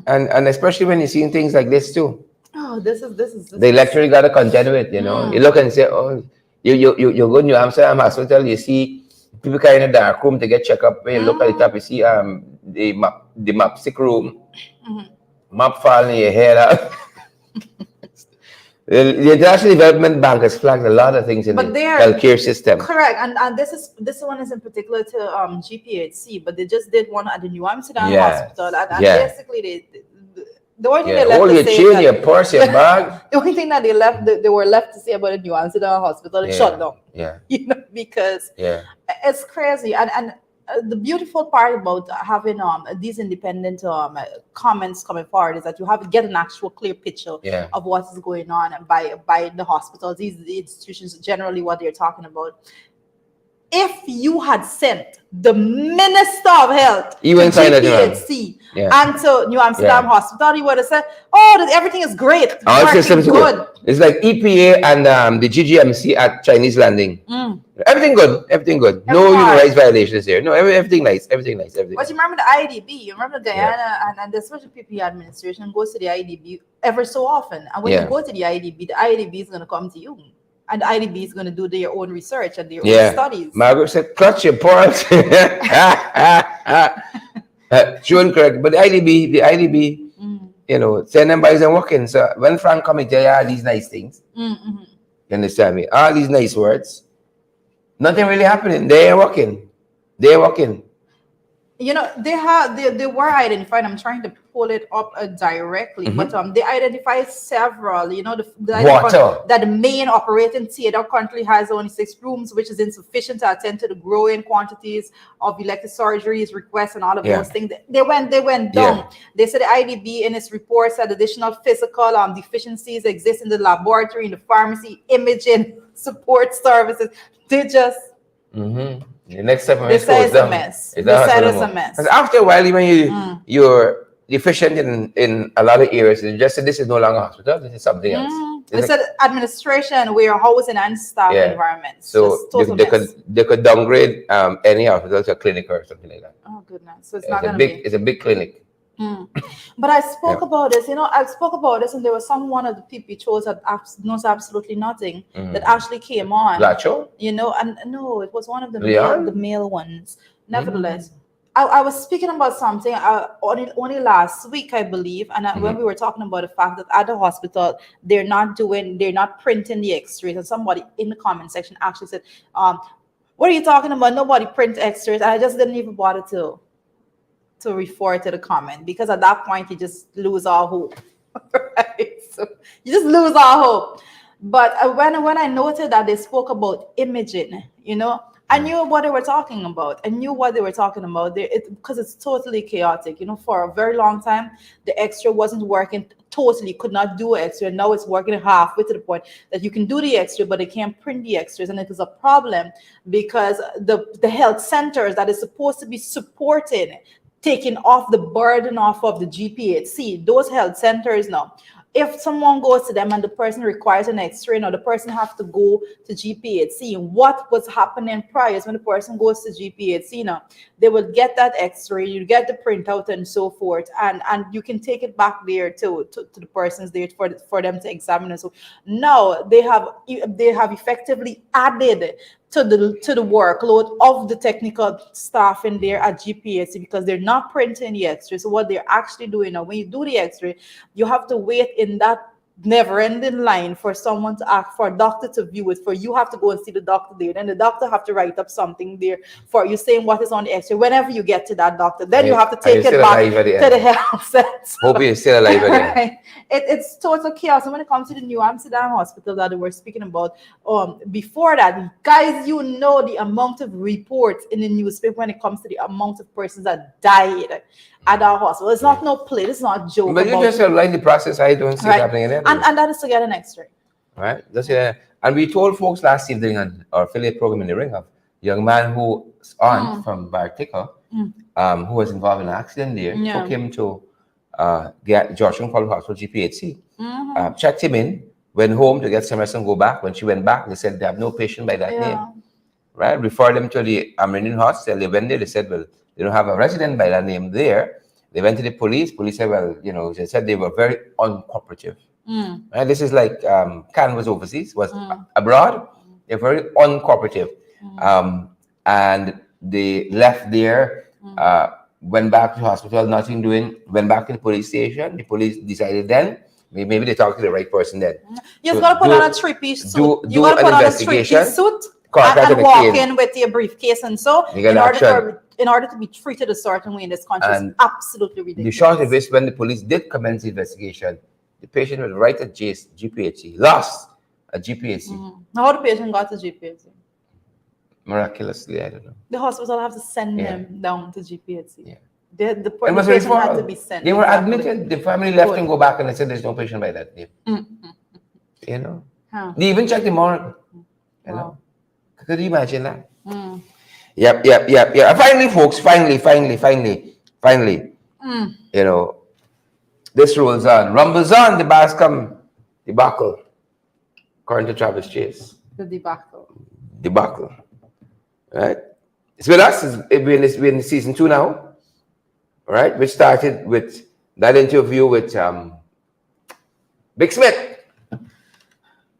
And especially when you're seeing things like this too. Oh, this The is. electorate got to contend with, you know. You look and say, oh, you go to New Amsterdam hospital, you see people carrying in the dark room to get checked up. When you look at the top, you see the map sick room, map falling in your head out. The International Development Bank has flagged a lot of things in But the they're healthcare system. correct, and this one is in particular to GPHC, but they just did one at the New Amsterdam Yes. hospital, and Yeah. basically the only thing Yeah. they left Hold to your say chain, that your purse, your bag. the only thing that they were left to say about the New Amsterdam hospital is shut down. Yeah. You know, because Yeah. it's crazy, and the beautiful part about having these independent comments coming forward is that you have to get an actual clear picture Yeah. of what is going on by the hospitals, these institutions, generally what they're talking about. If you had sent the Minister of Health You to wouldn't find nothing wrong. GPHC Yeah. and to New Amsterdam Yeah. Hospital, you would have said, "Oh, everything is great, All working systems good." good. It's like EPA and the GGMC at Chinese Landing. Everything good. Everything good. No Everyone. human rights violations here. No, everything nice. Everything nice. Everything. But you remember the IDB, you remember Guyana and the Special PPE administration goes to the IDB ever so often. And when you go to the IDB is going to come to you. And the IDB is going to do their own research and their own studies. Margaret said, clutch your pearls. She wasn't correct. But the IDB, you know, send them by and working. So when Frank come and tell you all these nice things, you understand me? All these nice words, nothing really happening. They ain't working. They're working. You know, they were identified. I'm trying to pull it up directly, but they identified several. You know, that the main operating theater currently has only 6 rooms, which is insufficient to attend to the growing quantities of elective surgeries, requests, and all of those things. They went down. They said the IDB in its report said additional physical deficiencies exist in the laboratory, in the pharmacy, imaging, support services. They just. The next step they say it's a mess. They said it's a mess. And after a while, when you're deficient in a lot of areas, you just say this is no longer a hospital, this is something else. They said administration, warehousing, and staff environments. So they could downgrade any hospital to a clinic or something like that. Oh goodness! So it's not going to be. It's a big clinic. But I spoke about this, you know, and there was one of the people you chose that knows absolutely nothing that actually came on. Lacho? You know, and no, it was one of the male ones. Nevertheless, I was speaking about something only last week, I believe, and when we were talking about the fact that at the hospital they're not printing the X-rays, and somebody in the comment section actually said, "What are you talking about? Nobody print X-rays," and I just didn't even bother to refer to the comment, because at that point you just lose all hope. Right? So you just lose all hope. But when I noted that they spoke about imaging, you know, I knew what they were talking about. I knew what they were talking about because it's totally chaotic. You know, for a very long time, the X-ray wasn't working totally, could not do an X-ray. Now it's working halfway to the point that you can do the X-ray, but they can't print the X-rays. And it is a problem because the health centers that is supposed to be supporting, taking off the burden off of the GPHC, those health centers now. If someone goes to them and the person requires an X-ray, now the person have to go to GPHC. What was happening prior is when the person goes to GPHC now, they will get that X-ray, you get the printout and so forth, and you can take it back there to the persons there for them to examine. And so now they have effectively added to the workload of the technical staff in there at GPHC, because they're not printing the X-ray. So what they're actually doing now, when you do the X-ray, you have to wait in that never-ending line for someone to ask for a doctor to view it. For you have to go and see the doctor there, then the doctor have to write up something there for you saying what is on the X-ray. Whenever you get to that doctor, then you have to take it back to the health center. Hope you're still alive again. Right. It's total chaos. And when it comes to the New Amsterdam hospital that we were speaking about, before that, guys, you know the amount of reports in the newspaper when it comes to the amount of persons that died at our hospital. It's not no play. It's not a joke. But you just outline the process. I don't see it happening in there. And that is to get an X-ray. Right. That's it. And we told folks last evening on our affiliate program in the Ring of a young man whose aunt from Bartica, who was involved in an accident there, took him to George Paul Hospital, GPHC. Checked him in, went home to get some rest and go back. When she went back, they said they have no patient by that name. Right? Referred them to the American hospital. They went there. They said, well, they don't have a resident by that name there. They went to the police. Police said, well, they said they were very uncooperative. Right? This is like Can was overseas, was abroad. They're very uncooperative. And they left there, went back to the hospital, nothing doing, went back to the police station. The police decided then, maybe they talked to the right person then. You got to put on a three-piece suit. You got to put on a three-piece suit and walk in with your briefcase and so in order to be treated a certain way in this country is absolutely ridiculous. The short of this, when the police did commence the investigation, the patient was right at GPHC, lost at GPHC. How the patient got to GPHC? Miraculously, I don't know. The hospital have to send them down to GPHC. Yeah. The patient had to be sent. They were admitted. The family left and go back and they said there's no patient by that name. They even checked the morgue. Could you imagine that? Yep. Finally, folks, finally. This rolls on. Rumbles on, the Bascom debacle. According to Travis Chase. The Debacle. Right? It's with us. We're in season 2 now. Right? Which started with that interview with Big Smith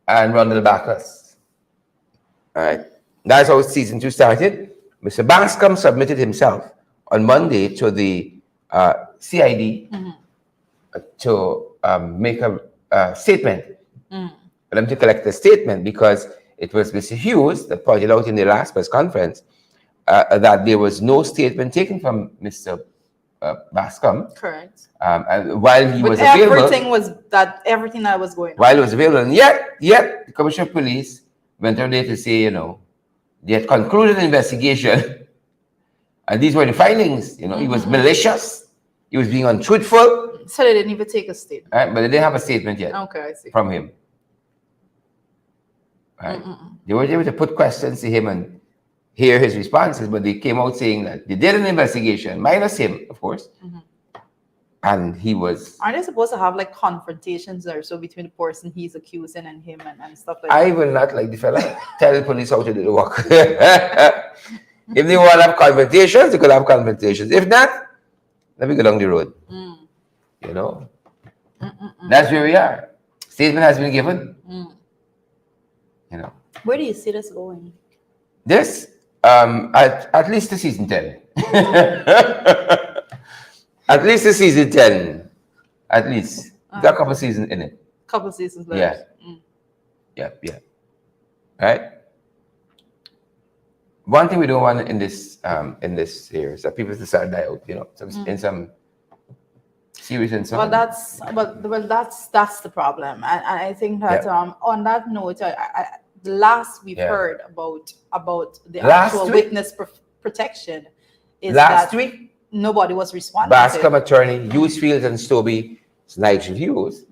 and Rondell Bacchus. Alright. That's how season 2 started. Mr. Bascom submitted himself on Monday to the CID to make a statement. For them to collect a statement because it was Mr. Hughes that pointed out in the last press conference that there was no statement taken from Mr. Bascom. Correct. And while he was available, everything that was going on. While he was available, and yet the Commissioner of Police went out there to say, they had concluded an investigation, and these were the findings. He was malicious, he was being untruthful. So they didn't even take a statement. Right? But they didn't have a statement yet. Okay, I see. From him. Right? They weren't able to put questions to him and hear his responses, but they came out saying that they did an investigation, minus him, of course. And he was... Aren't they supposed to have like confrontations or so between the person he's accusing and him and stuff like that? I will not like the fella tell the police how to do the work. If they want to have confrontations, they could have confrontations. If not, let me go down the road. That's where we are. Statement has been given. Where do you see this going? This, at least to season 10. At least to season 10. At least. Got a couple seasons in it. Couple seasons left. Yeah. Right? One thing we don't want in this series that people to start die out, in some series and so on. That's the problem. And I think that on that note, the last we've heard about the actual witness protection is last week nobody was responding. Bascom attorney Hughes and Stobie's Nigel Hughes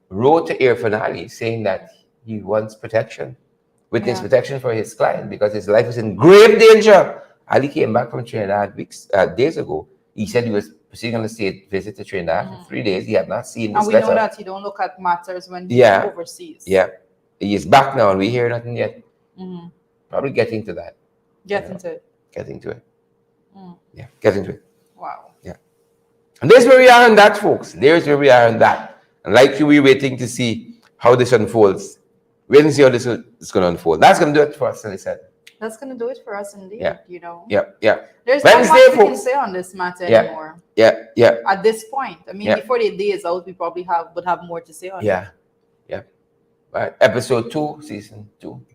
wrote to Air Finale saying that he wants protection, witness protection for his client because his life is in grave danger. Ali came back from Trinidad days ago. He said he was proceeding on a state visit to Trinidad for 3 days. He had not seen this letter. And we know that you don't look at matters when you're overseas. Yeah. He is back now and we hear nothing yet. Probably getting to that. Getting to it. Yeah, getting to it. Wow. Yeah. And there's where we are on that, folks. There's where we are on that. And like you, we're waiting to see how this unfolds. Wait and see how this is going to unfold. That's going to do it for us, as I said. That's going to do it for us indeed, Yeah. There's not much we can say on this matter anymore. Yeah. At this point. I mean, before the day is out, we probably would have more to say on it. Yeah. Right. Episode 2, season 2.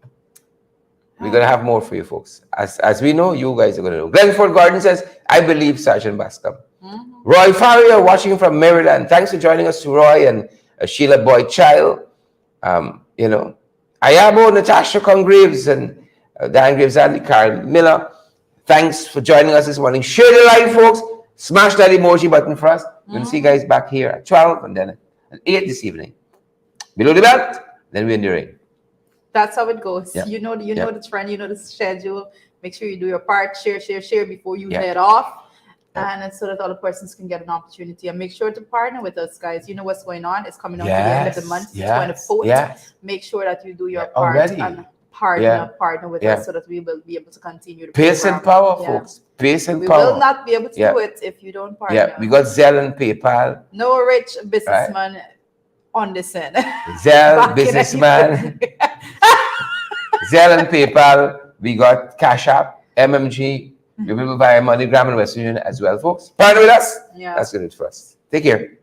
We're going to have more for you folks. As we know, you guys are going to know. Glenford Gordon says, I believe Sergeant Bascom. Roy Farrier watching from Maryland. Thanks for joining us, Roy and Sheila Boyd Child. Ayabo, Natasha Congraves and Dan Graves and Carl Miller. Thanks for joining us this morning. Share the live, folks. Smash that emoji button for us. We'll see you guys back here at 12 and then at 8 this evening. Below the belt, then we're in the ring. That's how it goes. Yeah. You know the trend, you know the schedule. Make sure you do your part. Share before you head off. And it's so that other persons can get an opportunity, and make sure to partner with us, guys. You know what's going on. It's coming up to the end of the month, the 24th. Make sure that you do your part already. and partner with us so that we will be able to continue the Pace and power, folks. Pace and we power. We will not be able to do it if you don't partner. Yeah, we got Zelle and PayPal. No rich businessman on this end. Zelle, businessman. Zelle and PayPal. We got Cash App, MMG. We will buy MoneyGram and Western Union as well, folks. Partner with us. Yeah. That's good for us. Take care.